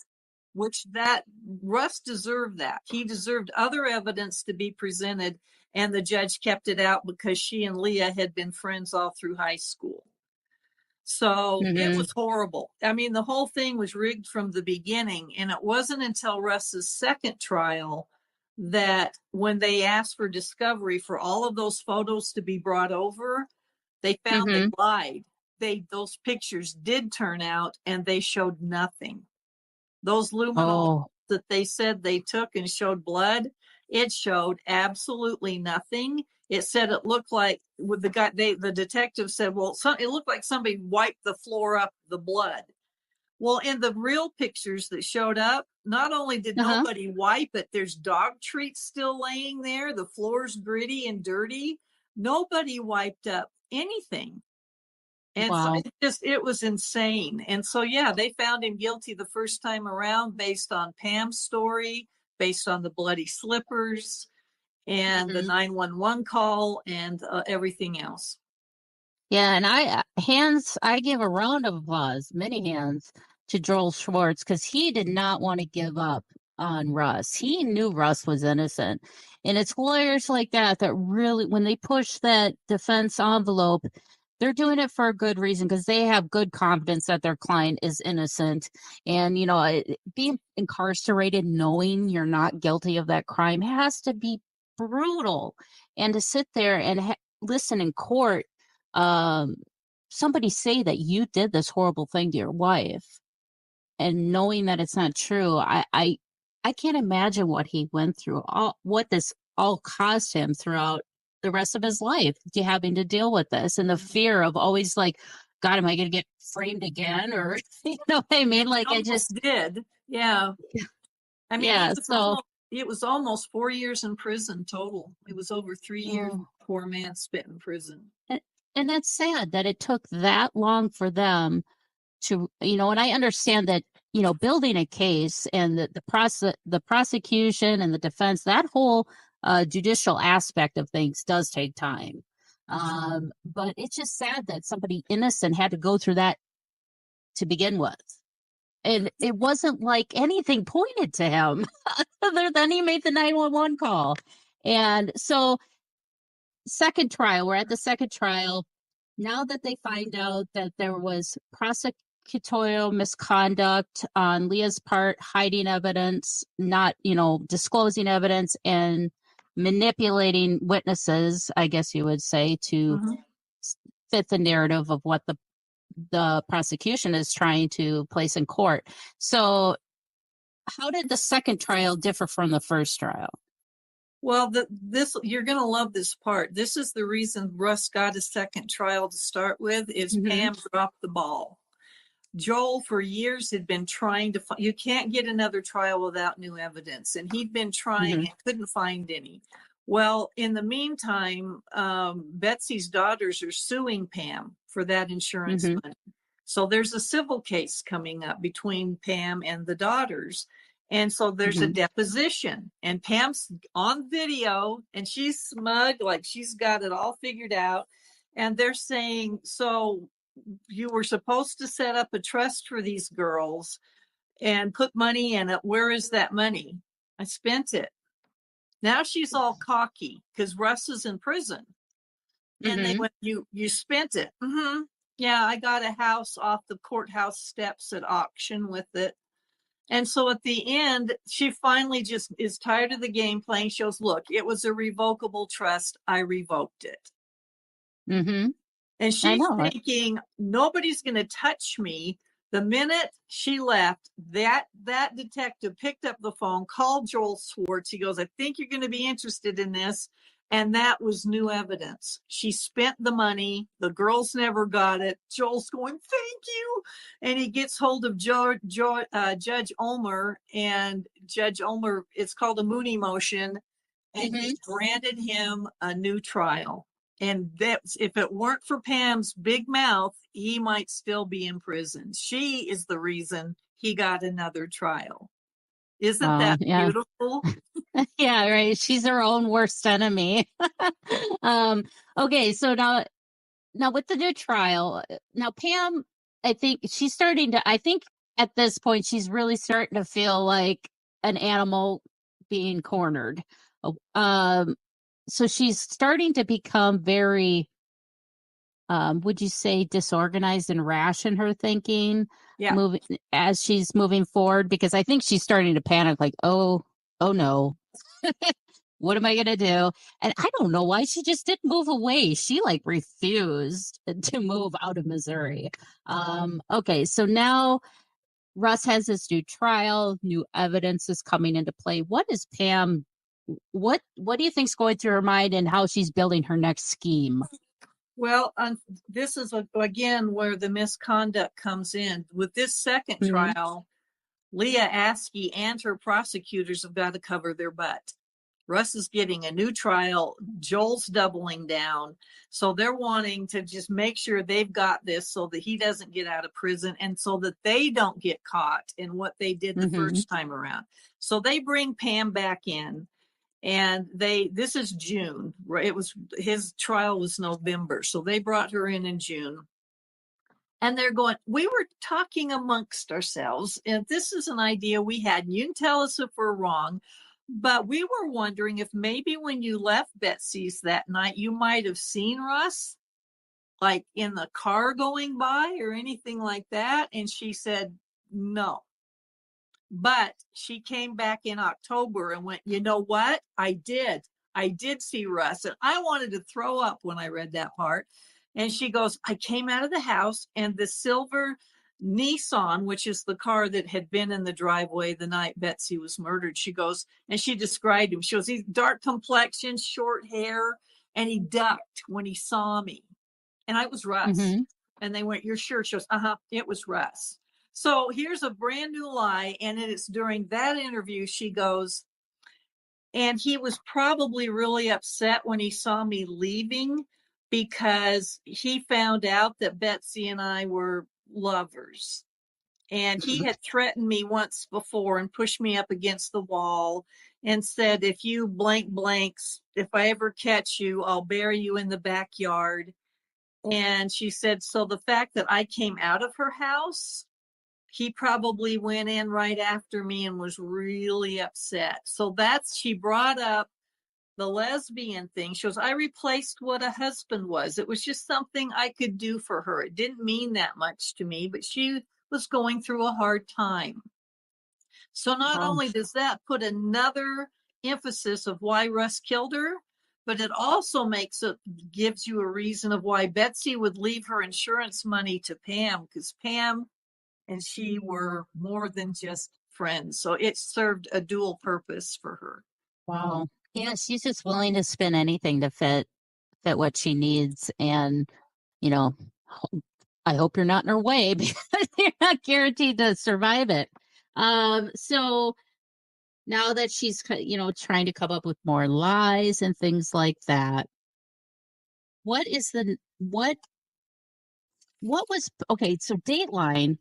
which that Russ deserved that. He deserved other evidence to be presented. And the judge kept it out because she and Leah had been friends all through high school. So it was horrible. I mean, the whole thing was rigged from the beginning. And it wasn't until Russ's second trial that when they asked for discovery for all of those photos to be brought over, they found they lied. Those pictures did turn out and they showed nothing. Those luminol that they said they took and showed blood, it showed absolutely nothing. It said it looked like with the guy, the detective said, well, it looked like somebody wiped the floor up the blood. Well, in the real pictures that showed up, not only did nobody wipe it, there's dog treats still laying there. The floor's gritty and dirty. Nobody wiped up anything. And so it was insane. And so, yeah, they found him guilty the first time around based on Pam's story, based on the bloody slippers and the 911 call and everything else. Yeah, and I give a round of applause, many hands, to Joel Schwartz, because he did not want to give up on Russ. He knew Russ was innocent. And it's lawyers like that really, when they push that defense envelope, they're doing it for a good reason, because they have good confidence that their client is innocent. And, you know, being incarcerated knowing you're not guilty of that crime has to be brutal. And to sit there and listen in court, somebody say that you did this horrible thing to your wife, and knowing that it's not true, I can't imagine what he went through, what this all cost him throughout the rest of his life, having to deal with this, and the fear of always like, God, am I going to get framed again? Or, you know what I mean? Like, I just did. Yeah. I mean, yeah. It was almost 4 years in prison total. It was over 3 years. Poor man spent in prison. And that's sad that it took that long for them to, you know, and I understand that, you know, building a case and the prosecution and the defense, that whole judicial aspect of things does take time. But it's just sad that somebody innocent had to go through that to begin with. And it wasn't like anything pointed to him other than he made the 911 call. And so second trial, we're at the second trial. Now that they find out that there was prosecutorial misconduct on Leah's part, hiding evidence, not, you know, disclosing evidence, and manipulating witnesses, I guess you would say, to fit the narrative of what the prosecution is trying to place in court. So how did the second trial differ from the first trial? Well, you're going to love this part. This is the reason Russ got a second trial to start with, is Pam dropped the ball. Joel for years had been trying to you can't get another trial without new evidence. And he'd been trying and couldn't find any. Well, in the meantime, Betsy's daughters are suing Pam for that insurance money. So there's a civil case coming up between Pam and the daughters. And so there's a deposition, and Pam's on video and she's smug, like she's got it all figured out. And they're saying, so you were supposed to set up a trust for these girls and put money in it. Where is that money? I spent it. Now she's all cocky because Russ is in prison. And they went, you spent it. Yeah, I got a house off the courthouse steps at auction with it. And so at the end, she finally just is tired of the game playing. She goes, look, it was a revocable trust. I revoked it. And she's thinking, nobody's going to touch me. The minute she left, that detective picked up the phone, called Joel Schwartz. He goes, I think you're going to be interested in this. And that was new evidence. She spent the money. The girls never got it. Joel's going, thank you. And he gets hold of Judge Ulmer. And Judge Ulmer, it's called a Mooney motion. And he granted him a new trial. And that's, if it weren't for Pam's big mouth, he might still be in prison. She is the reason he got another trial. Isn't that beautiful? Yeah, right. She's her own worst enemy. Okay, so now with the new trial, now Pam, I think at this point she's really starting to feel like an animal being cornered. so she's starting to become very, would you say, disorganized and rash in her thinking, Yeah. moving as she's moving forward? Because I think she's starting to panic, like, oh no, what am I gonna do? And I don't know why she just didn't move away. She like refused to move out of Missouri. Okay, so now Russ has this new trial, new evidence is coming into play. What is Pam? What do you think's going through her mind, and how she's building her next scheme? Well, this is again where the misconduct comes in. With this second Mhm. trial, Leah Askey and her prosecutors have got to cover their butt. Russ is getting a new trial. Joel's doubling down. So they're wanting to just make sure they've got this so that he doesn't get out of prison and so that they don't get caught in what they did the first time around. So they bring Pam back in, and this is June. It was, his trial was November. So they brought her in June. And they're going, we were talking amongst ourselves, and this is an idea we had. And you can tell us if we're wrong, but we were wondering if maybe when you left Betsy's that night, you might have seen Russ, like in the car going by or anything like that. And she said, no. But she came back in October and went, you know what? I did see Russ. And I wanted to throw up when I read that part. And she goes, I came out of the house, and the silver Nissan, which is the car that had been in the driveway the night Betsy was murdered, she goes, and she described him. She goes, he's dark complexion, short hair, and he ducked when he saw me. And I was Russ. And they went, you're sure? She goes, it was Russ. So here's a brand new lie. And it's during that interview, she goes, and he was probably really upset when he saw me leaving, because he found out that Betsy and I were lovers. And he had threatened me once before and pushed me up against the wall and said, if you blanks, if I ever catch you, I'll bury you in the backyard. And she said, so the fact that I came out of her house, he probably went in right after me and was really upset. So she brought up the lesbian thing. She goes, I replaced what a husband was. It was just something I could do for her. It didn't mean that much to me, but she was going through a hard time. So not only does that put another emphasis of why Russ killed her, but it also gives you a reason of why Betsy would leave her insurance money to Pam, because Pam and she were more than just friends. So it served a dual purpose for her. Wow. Yeah, she's just willing to spend anything to fit what she needs. And, you know, I hope you're not in her way, because you're not guaranteed to survive it. So now that she's, trying to come up with more lies and things like that, what was, okay, so Dateline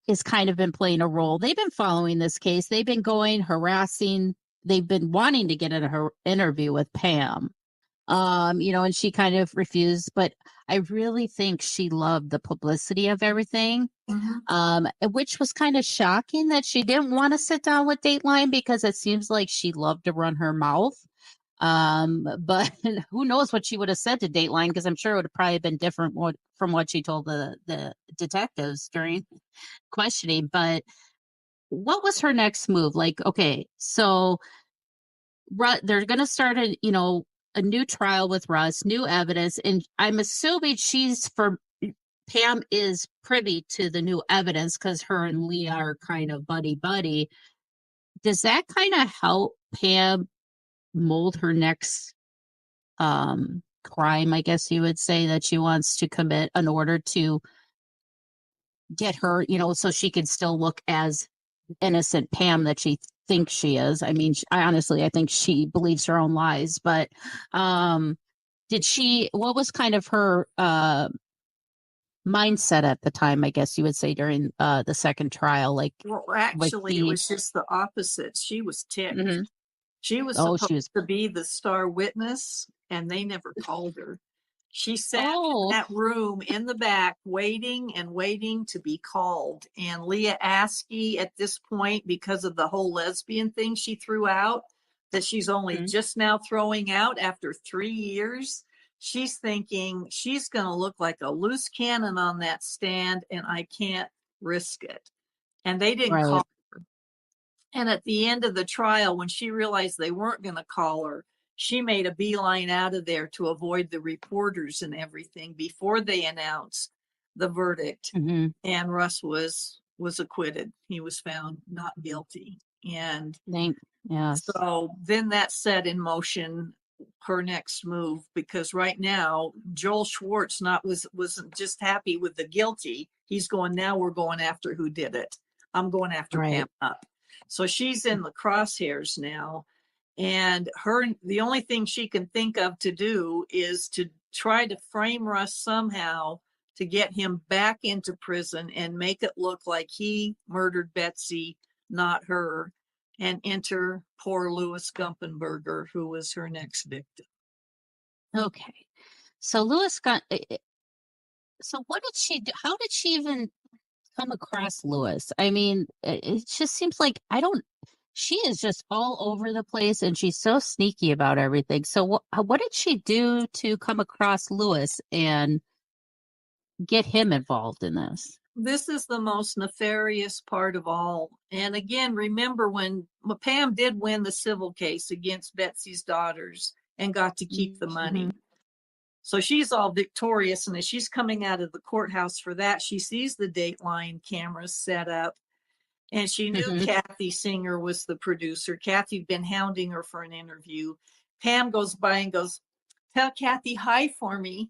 has kind of been playing a role. They've been following this case. They've been harassing. They've been wanting to get in her interview with Pam, and she kind of refused. But I really think she loved the publicity of everything, which was kind of shocking that she didn't want to sit down with Dateline, because it seems like she loved to run her mouth. But who knows what she would have said to Dateline, because I'm sure it would have probably been different from what she told the detectives during questioning. But what was her next move? Like, okay, so they're going to start a new trial with Russ, new evidence, and I'm assuming Pam is privy to the new evidence because her and Leah are kind of buddy. Does that kind of help Pam mold her next crime, I guess you would say, that she wants to commit, in order to get her, so she can still look as innocent Pam that she thinks she is? I mean, I think she believes her own lies. But what was kind of her mindset at the time, I guess you would say, during the second trial? Like, well, actually, it was just the opposite. She was ticked. She was supposed to be the star witness, and they never called her. She sat in that room in the back, waiting to be called. And Leah Askey, at this point, because of the whole lesbian thing she threw out, that she's only Mhm. just now throwing out after 3 years. She's thinking she's going to look like a loose cannon on that stand, and I can't risk it. And they didn't Right. call her. And at the end of the trial, when she realized they weren't going to call her, she made a beeline out of there to avoid the reporters and everything before they announced the verdict. Hmm. And Russ was acquitted. He was found not guilty. And Yes. so then that set in motion her next move, because right now Joel Schwartz wasn't just happy with the guilty. He's going, now we're going after who did it. I'm going after Right. Pam Hupp. So she's in the crosshairs now. And the only thing she can think of to do is to try to frame Russ somehow to get him back into prison and make it look like he murdered Betsy, not her, and enter poor Louis Gumpenberger, who was her next victim. Okay. So Lewis got. So what did she do? How did she even come across Lewis? I mean, it just seems like she is just all over the place, and she's so sneaky about everything. So what did she do to come across Lewis and get him involved in this? This is the most nefarious part of all. And again, remember when Pam did win the civil case against Betsy's daughters and got to keep the money. Mhm. So she's all victorious. And as she's coming out of the courthouse for that, she sees the Dateline cameras set up. And she knew Mhm. Kathy Singer was the producer. Kathy'd been hounding her for an interview. Pam goes by and goes, tell Kathy hi for me,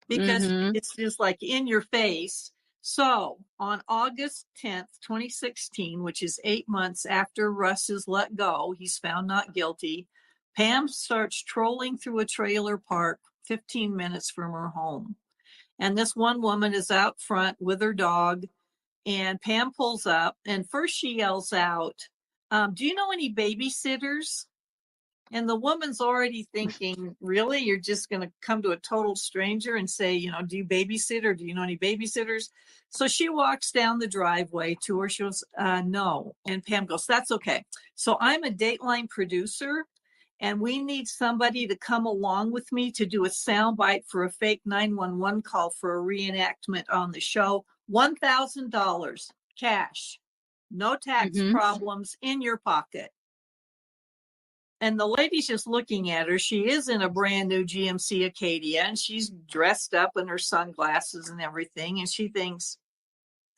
because Mhm. it's just like in your face. So on August 10th, 2016, which is 8 months after Russ is let go, he's found not guilty, Pam starts trolling through a trailer park 15 minutes from her home. And this one woman is out front with her dog, and Pam pulls up, and first she yells out, do you know any babysitters? And the woman's already thinking, really? You're just going to come to a total stranger and say, do you babysit, or do you know any babysitters? So she walks down the driveway to her. She goes, no. And Pam goes, that's okay. So I'm a Dateline producer, and we need somebody to come along with me to do a soundbite for a fake 911 call for a reenactment on the show. $1,000 cash, no tax Mhm. problems, in your pocket. And the lady's just looking at her. She is in a brand new GMC Acadia, and she's dressed up in her sunglasses and everything. And she thinks,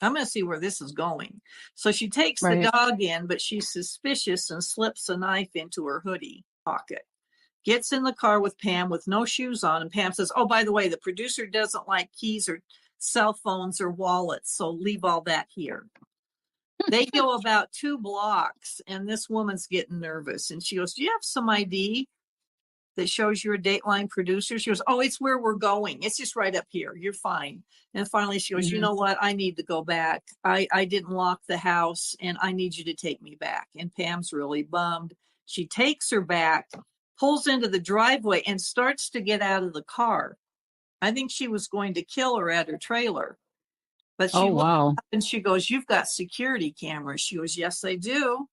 I'm going to see where this is going. So she takes the Right. dog in, but she's suspicious and slips a knife into her hoodie pocket. Gets in the car with Pam with no shoes on. And Pam says, oh, by the way, the producer doesn't like keys or cell phones or wallets, so leave all that here. They go about 2 blocks, and this woman's getting nervous. And she goes, do you have some ID that shows you're a Dateline producer? She goes, oh, it's where we're going. It's just right up here. You're fine. And finally she goes, you Mhm. know what? I need to go back. I didn't lock the house, and I need you to take me back. And Pam's really bummed. She takes her back, pulls into the driveway, and starts to get out of the car. I think she was going to kill her at her trailer. But Oh, she looks wow. up and she goes, you've got security cameras. She goes, yes, I do.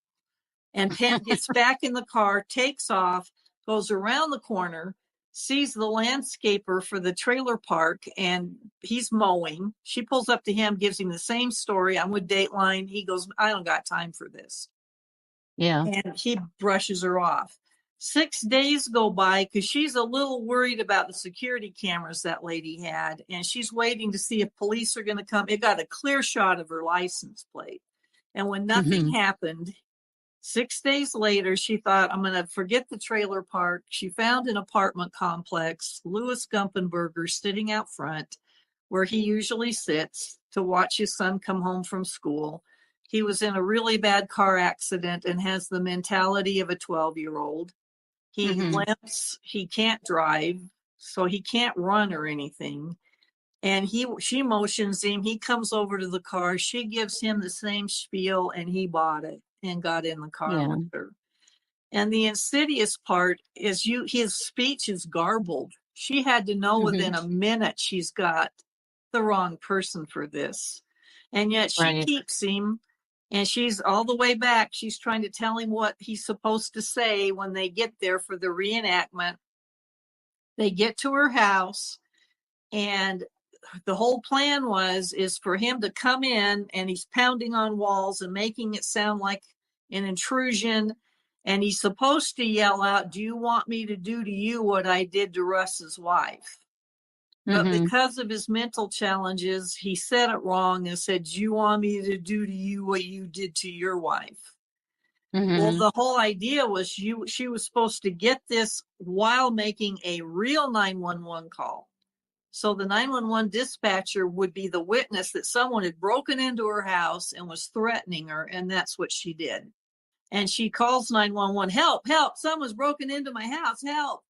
And Pam gets back in the car, takes off, goes around the corner, sees the landscaper for the trailer park, and he's mowing. She pulls up to him, gives him the same story. I'm with Dateline. He goes, I don't got time for this. Yeah. And he brushes her off. 6 days go by because she's a little worried about the security cameras that lady had, and she's waiting to see if police are going to come. It got a clear shot of her license plate. And when nothing Mhm. happened, 6 days later, she thought, I'm going to forget the trailer park. She found an apartment complex, Louis Gumpenberger sitting out front where he usually sits to watch his son come home from school. He was in a really bad car accident and has the mentality of a 12-year-old. He Mhm. limps, he can't drive, so he can't run or anything. And she motions him. He comes over to the car. She gives him the same spiel, and he bought it and got in the car Yeah. with her. And the insidious part is his speech is garbled. She had to know within Mhm. a minute she's got the wrong person for this. And yet she Right. keeps him. And she's all the way back. She's trying to tell him what he's supposed to say when they get there for the reenactment. They get to her house, and the whole plan is for him to come in, and he's pounding on walls and making it sound like an intrusion. And he's supposed to yell out, "Do you want me to do to you what I did to Russ's wife?" But because of his mental challenges, he said it wrong and said, "Do you want me to do to you what you did to your wife?" Well, the whole idea was she was supposed to get this while making a real 911 call. So the 911 dispatcher would be the witness that someone had broken into her house and was threatening her, and that's what she did. And she calls 911, "Help, help, someone's broken into my house, help."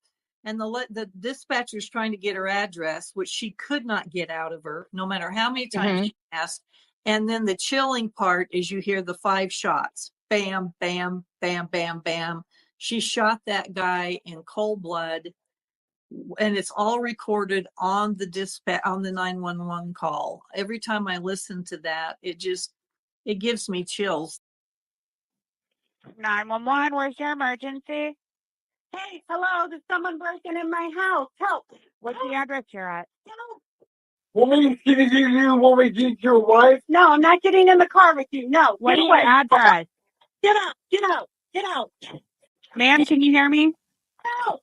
And the dispatcher's trying to get her address, which she could not get out of her, no matter how many times she asked. And then the chilling part is you hear the 5 shots. Bam, bam, bam, bam, bam. She shot that guy in cold blood. And it's all recorded on the 911 call. Every time I listen to that, it gives me chills. 911, where's your emergency? Hey, hello, there's someone breaking in my house. Help. What's the address you're at? Help. Want me to get you? Want me to get your wife? No, I'm not getting in the car with you. No. What's your address? Get out, get out, get out. Ma'am, can you hear me? Help.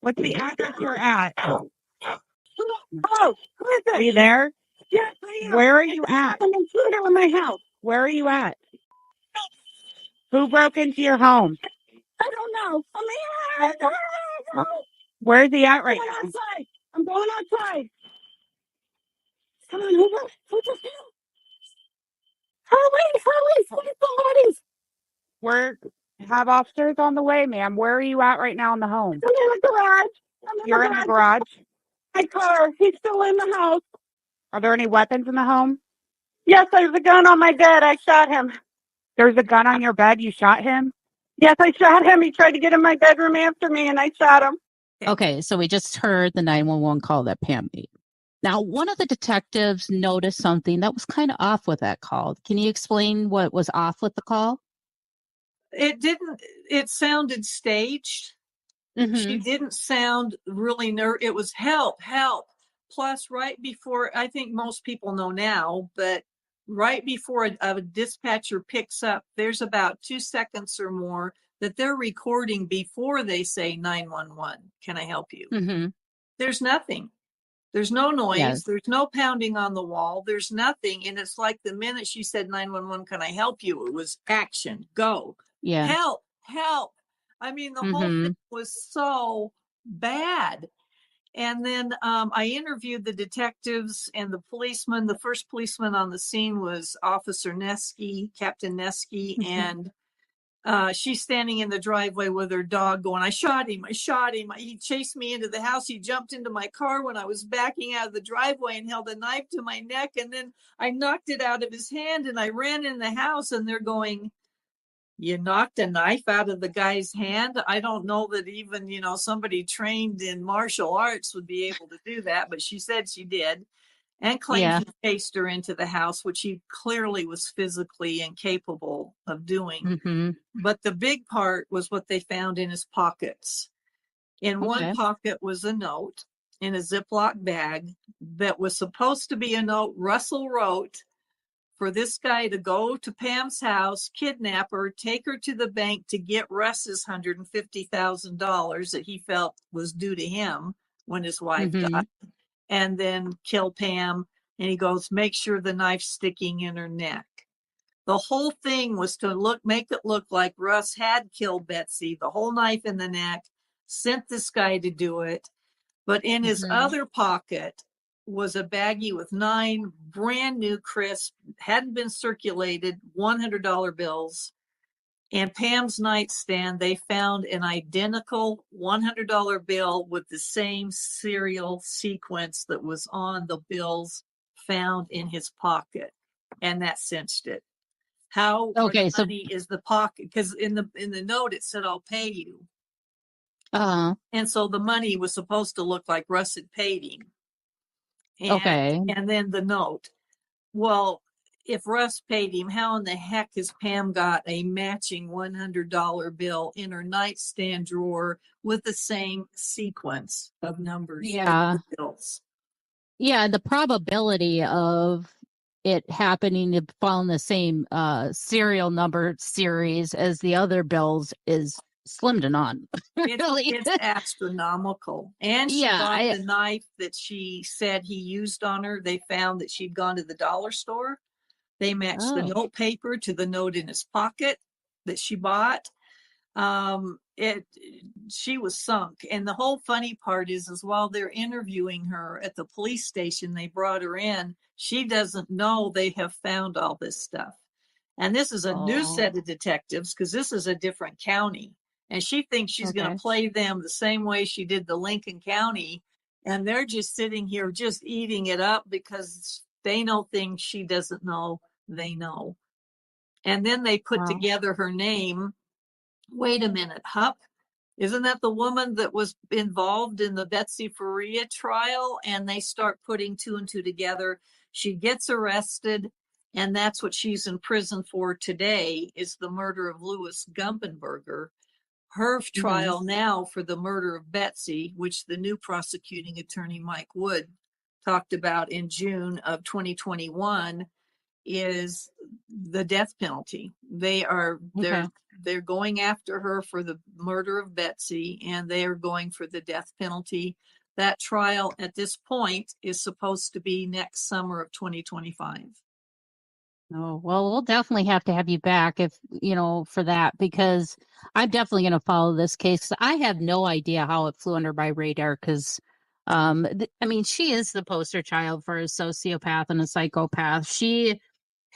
What's the address you're at? Oh, who is it? Are you there? Yes, I am. Where are you at? I'm in my house. Where are you at? Who broke into your home? I don't know. I'm here. Where's he at right now? Outside. I'm going outside. Come on, who just hit him? Hurry, somebody's. Have officers on the way, ma'am. Where are you at right now in the home? I'm in the garage. You're in the garage? My car. He's still in the house. Are there any weapons in the home? Yes, there's a gun on my bed. I shot him. There's a gun on your bed? You shot him? Yes, I shot him. He tried to get in my bedroom after me, and I shot him. Okay, so we just heard the 911 call that Pam made. Now, one of the detectives noticed something that was kind of off with that call. Can you explain what was off with the call? It sounded staged. She didn't sound really it was help, help. Plus, right before, I think most people know now, but right before a dispatcher picks up, there's about 2 seconds or more that they're recording before they say 911. Can I help you? There's nothing. There's no noise. Yes. There's no pounding on the wall. There's nothing. And it's like the minute she said 911, can I help you? It was action, go. Yeah. Help, help. I mean, the whole thing was so bad. And then I interviewed the detectives and the policeman. The first policeman on the scene was Officer Nesky, Captain Nesky, and she's standing in the driveway with her dog going, I shot him. He chased me into the house. He jumped into my car when I was backing out of the driveway and held a knife to my neck. And then I knocked it out of his hand and I ran in the house, and they're going, you knocked a knife out of the guy's hand? I don't know that even, somebody trained in martial arts would be able to do that, but she said she did, and claimed he chased her into the house, which he clearly was physically incapable of doing. But the big part was what they found in his pockets. In one pocket was a note in a Ziploc bag that was supposed to be a note Russell wrote for this guy to go to Pam's house, kidnap her, take her to the bank to get Russ's $150,000 that he felt was due to him when his wife died, and then kill Pam. And he goes, make sure the knife's sticking in her neck. The whole thing was to make it look like Russ had killed Betsy, the whole knife in the neck, sent this guy to do it. But in his other pocket was a baggie with 9 brand new crisp, hadn't been circulated, $100 bills. And Pam's nightstand, they found an identical $100 bill with the same serial sequence that was on the bills found in his pocket. And that cinched it. How much money is the pocket? Because in the note it said, I'll pay you. And so the money was supposed to look like Russ had paid him. And then the note. Well, if Russ paid him, how in the heck has Pam got a matching $100 bill in her nightstand drawer with the same sequence of numbers? Yeah. Bills. Yeah, the probability of it happening to fall in the same serial number series as the other bills is slim to none. Really. It's astronomical. And she Yeah, got the knife that she said he used on her. They found that she'd gone to the dollar store. They matched the note paper to the note in his pocket that she bought. She was sunk. And the whole funny part is while they're interviewing her at the police station, they brought her in. She doesn't know they have found all this stuff. And this is a new set of detectives because this is a different county. And she thinks she's going to play them the same way she did the Lincoln County. And they're just sitting here just eating it up because they know things she doesn't know they know. And then they put together her name. Wait a minute, Hupp, isn't that the woman that was involved in the Betsy Faria trial? And they start putting two and two together. She gets arrested, and that's what she's in prison for today, is the murder of Louis Gumpenberger. Her trial now for the murder of Betsy, which the new prosecuting attorney, Mike Wood, talked about in June of 2021, is the death penalty. They're going after her for the murder of Betsy, and they are going for the death penalty. That trial at this point is supposed to be next summer of 2025. Oh, well, we'll definitely have to have you back for that, because I'm definitely going to follow this case. I have no idea how it flew under my radar because, she is the poster child for a sociopath and a psychopath. She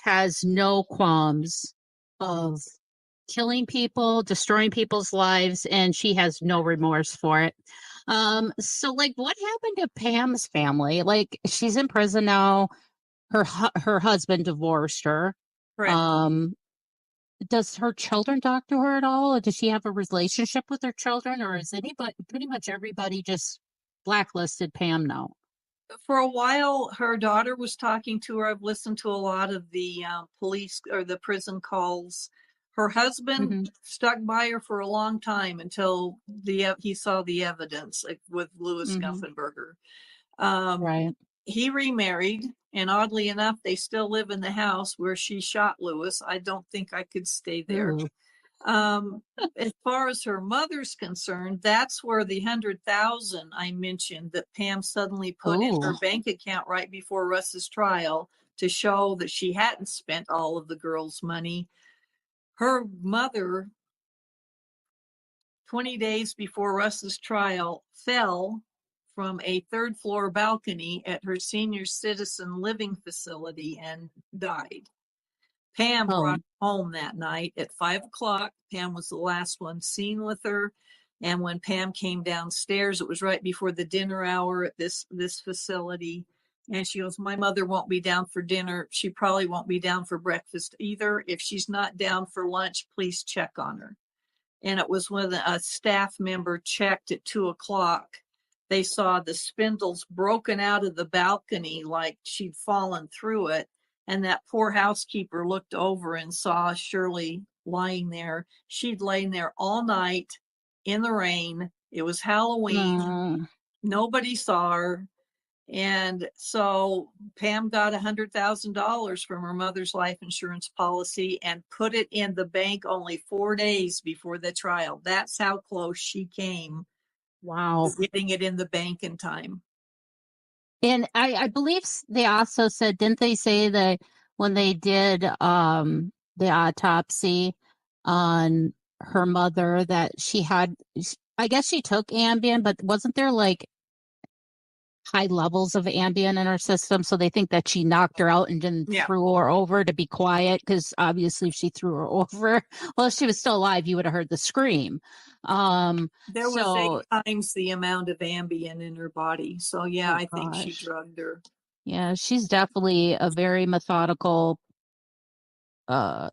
has no qualms of killing people, destroying people's lives, and she has no remorse for it. So what happened to Pam's family? She's in prison now. Her husband divorced her. Correct. Does her children talk to her at all? Or does she have a relationship with her children, or is pretty much everybody just blacklisted Pam now? For a while, her daughter was talking to her. I've listened to a lot of the police or the prison calls. Her husband stuck by her for a long time until he saw the evidence, with Louis Gumpenberger. Right. He remarried, and oddly enough, they still live in the house where she shot Louis. I don't think I could stay there. Ooh. As far as her mother's concerned, that's where the 100,000 I mentioned that Pam suddenly put in her bank account right before Russ's trial to show that she hadn't spent all of the girl's money. Her mother, 20 days before Russ's trial, fell from a third floor balcony at her senior citizen living facility and died. Pam brought her home that night at 5:00. Pam was the last one seen with her. And when Pam came downstairs, it was right before the dinner hour at this facility. And she goes, my mother won't be down for dinner. She probably won't be down for breakfast either. If she's not down for lunch, please check on her. And it was when a staff member checked at 2:00. They saw the spindles broken out of the balcony like she'd fallen through it. And that poor housekeeper looked over and saw Shirley lying there. She'd lain there all night in the rain. It was Halloween. Nobody saw her. And so Pam got $100,000 from her mother's life insurance policy and put it in the bank only 4 days before the trial. That's how close she came. Wow. Getting it in the bank in time. And I believe they also said, didn't they say that when they did the autopsy on her mother that she had, I guess she took Ambien, but wasn't there high levels of Ambien in her system? So they think that she knocked her out and then threw her over to be quiet, because obviously if she threw her over, well, if she was still alive, you would have heard the scream. There was 8 times the amount of Ambien in her body. So I think she drugged her. Yeah, she's definitely a very methodical,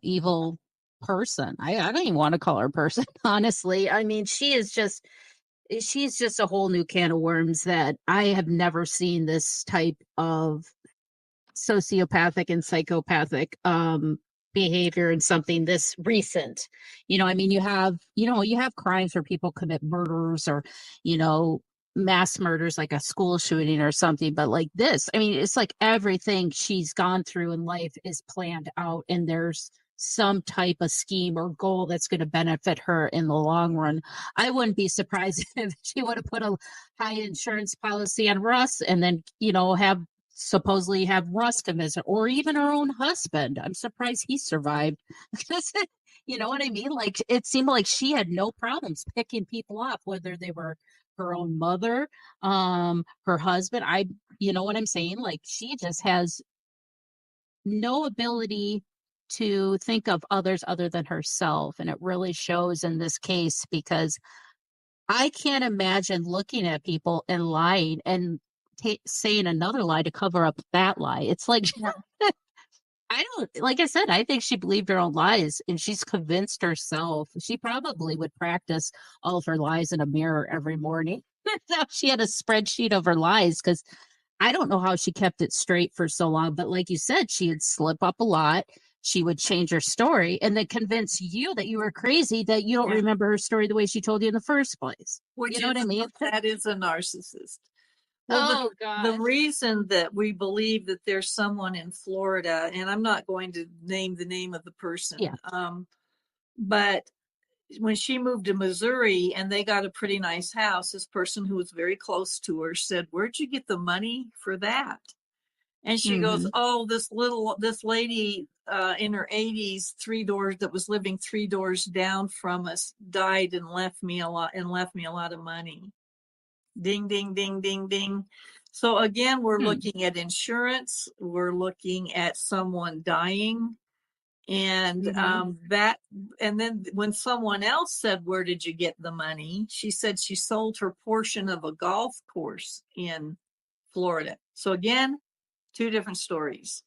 evil person. I don't even want to call her a person, honestly. I mean, she's just a whole new can of worms that I have never seen this type of sociopathic and psychopathic behavior in something this recent. I mean, you have crimes where people commit murders or, mass murders, like a school shooting or something. But like this, I mean, it's like everything she's gone through in life is planned out, and there's some type of scheme or goal that's going to benefit her in the long run. I wouldn't be surprised if she would have put a high insurance policy on Russ and then, supposedly have Russ to visit, or even her own husband. I'm surprised he survived. Because you know what I mean? Like, it seemed like she had no problems picking people up, whether they were her own mother, her husband. You know what I'm saying? Like, she just has no ability to think of others other than herself. And it really shows in this case, because I can't imagine looking at people and lying and saying another lie to cover up that lie. It's like, like I said, I think she believed her own lies, and she's convinced herself. She probably would practice all of her lies in a mirror every morning. She had a spreadsheet of her lies, because I don't know how she kept it straight for so long. But like you said, she would slip up a lot. She would change her story and then convince you that you were crazy, that you don't remember her story the way she told you in the first place. You know what I mean? That is a narcissist. Well, the reason that we believe that there's someone in Florida, and I'm not going to name the name of the person, but when she moved to Missouri and they got a pretty nice house, this person who was very close to her said, "Where'd you get the money for that?" And she goes, "Oh, this lady in her 80s, that was living 3 doors down from us, died and left me a lot of money." Ding, ding, ding, ding, ding. So again, we're looking at insurance. We're looking at someone dying. And and then when someone else said, "Where did you get the money?" she said she sold her portion of a golf course in Florida. So again, 2 different stories.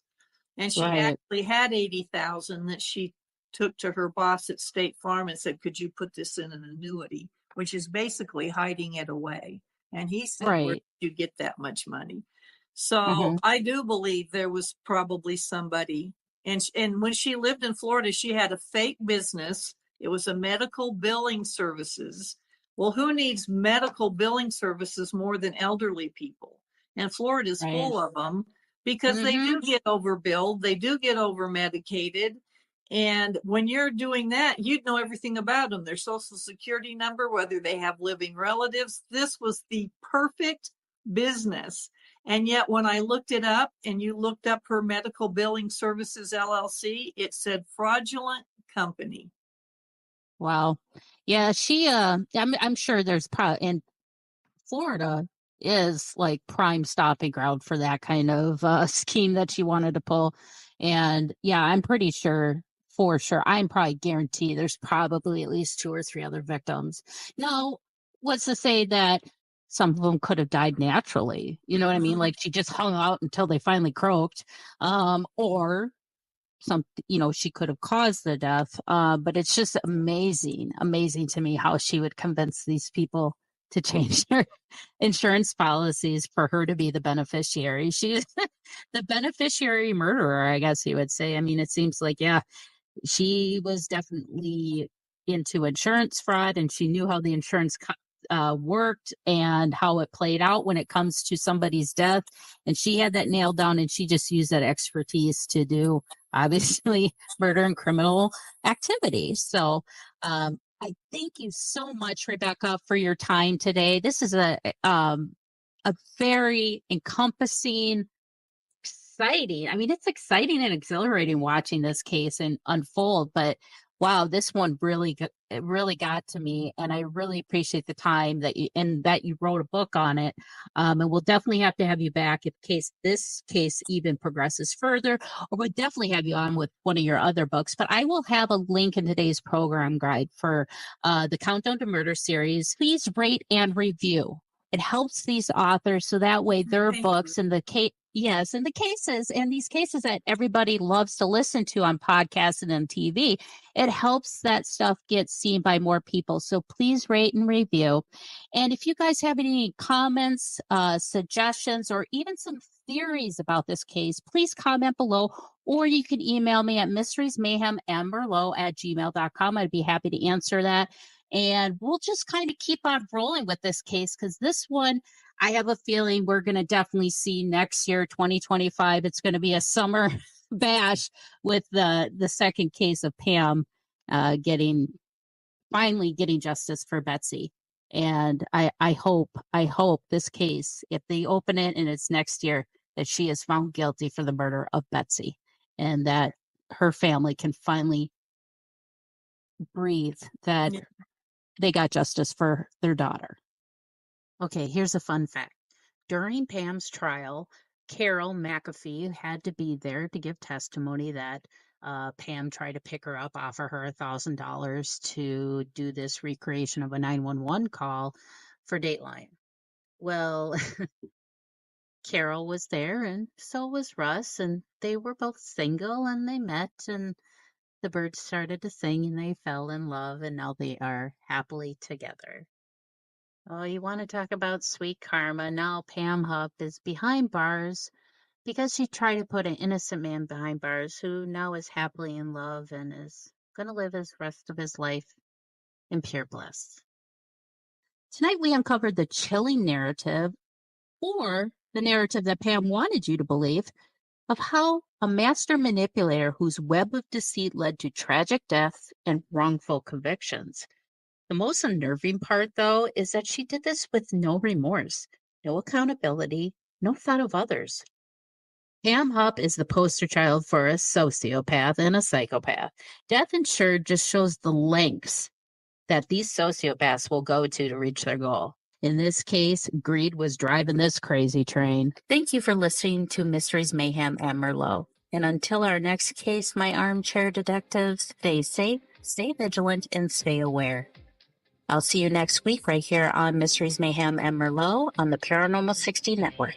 And she actually had $80,000 that she took to her boss at State Farm and said, "Could you put this in an annuity?" which is basically hiding it away. And he said, "Where did you get that much money?" So I do believe there was probably somebody. And when she lived in Florida, she had a fake business. It was a medical billing services. Well, who needs medical billing services more than elderly people? And Florida's full of them, because they do get overbilled. They do get over medicated. And when you're doing that, you'd know everything about them, their social security number, whether they have living relatives. This was the perfect business. And yet when I looked it up, and you looked up her medical billing services LLC, it said fraudulent company. Wow. Yeah, I'm sure there's probably, in Florida is like prime stopping ground for that kind of scheme that she wanted to pull. And yeah, I'm pretty sure, for sure, I'm probably guaranteed there's probably at least 2 or 3 other victims. Now, what's to say that some of them could have died naturally? You know what I mean? Like, she just hung out until they finally croaked, or she could have caused the death. But it's just amazing to me how she would convince these people to change their insurance policies for her to be the beneficiary. She's the beneficiary murderer, I guess you would say. I mean, it seems like, she was definitely into insurance fraud, and she knew how the insurance worked and how it played out when it comes to somebody's death. And she had that nailed down, and she just used that expertise to do, obviously, murder and criminal activity. So I thank you so much, Rebecca, for your time today. This is a very encompassing, exciting. I mean, it's exciting and exhilarating watching this case and unfold, but wow, this one really got to me, and I really appreciate the time that you wrote a book on it. And we'll definitely have to have you back in case this case even progresses further, or we'll definitely have you on with one of your other books. But I will have a link in today's program guide for the Countdown to Murder series. Please rate and review. It helps these authors, so that way their books and the Yes, and these cases that everybody loves to listen to on podcasts and on TV, it helps that stuff get seen by more people. So please rate and review. And if you guys have any comments, suggestions, or even some theories about this case, please comment below, or you can email me at mysteriesmayhemandmerlot@gmail.com. I'd be happy to answer that. And we'll just kind of keep on rolling with this case because this one, I have a feeling we're going to definitely see next year, 2025. It's going to be a summer bash with the second case of Pam finally getting justice for Betsy. And I hope this case, if they open it and it's next year, that she is found guilty for the murder of Betsy and that her family can finally breathe that they got justice for their daughter. Okay, here's a fun fact. During Pam's trial, Carol McAfee had to be there to give testimony that Pam tried to pick her up, offer her $1,000 to do this recreation of a 911 call for Dateline. Well, Carol was there and so was Russ, and they were both single and they met and the birds started to sing and they fell in love and now they are happily together. Oh, you want to talk about sweet karma? Now Pam Hupp is behind bars because she tried to put an innocent man behind bars who now is happily in love and is going to live his rest of his life in pure bliss. Tonight we uncovered the chilling narrative, or the narrative that Pam wanted you to believe, of how a master manipulator whose web of deceit led to tragic death and wrongful convictions. The most unnerving part, though, is that she did this with no remorse, no accountability, no thought of others. Pam Hupp is the poster child for a sociopath and a psychopath. Death Insured just shows the lengths that these sociopaths will go to reach their goal. In this case, greed was driving this crazy train. Thank you for listening to Mysteries, Mayhem, and Merlot. And until our next case, my armchair detectives, stay safe, stay vigilant, and stay aware. I'll see you next week right here on Mysteries, Mayhem, and Merlot on the Paranormal 60 Network.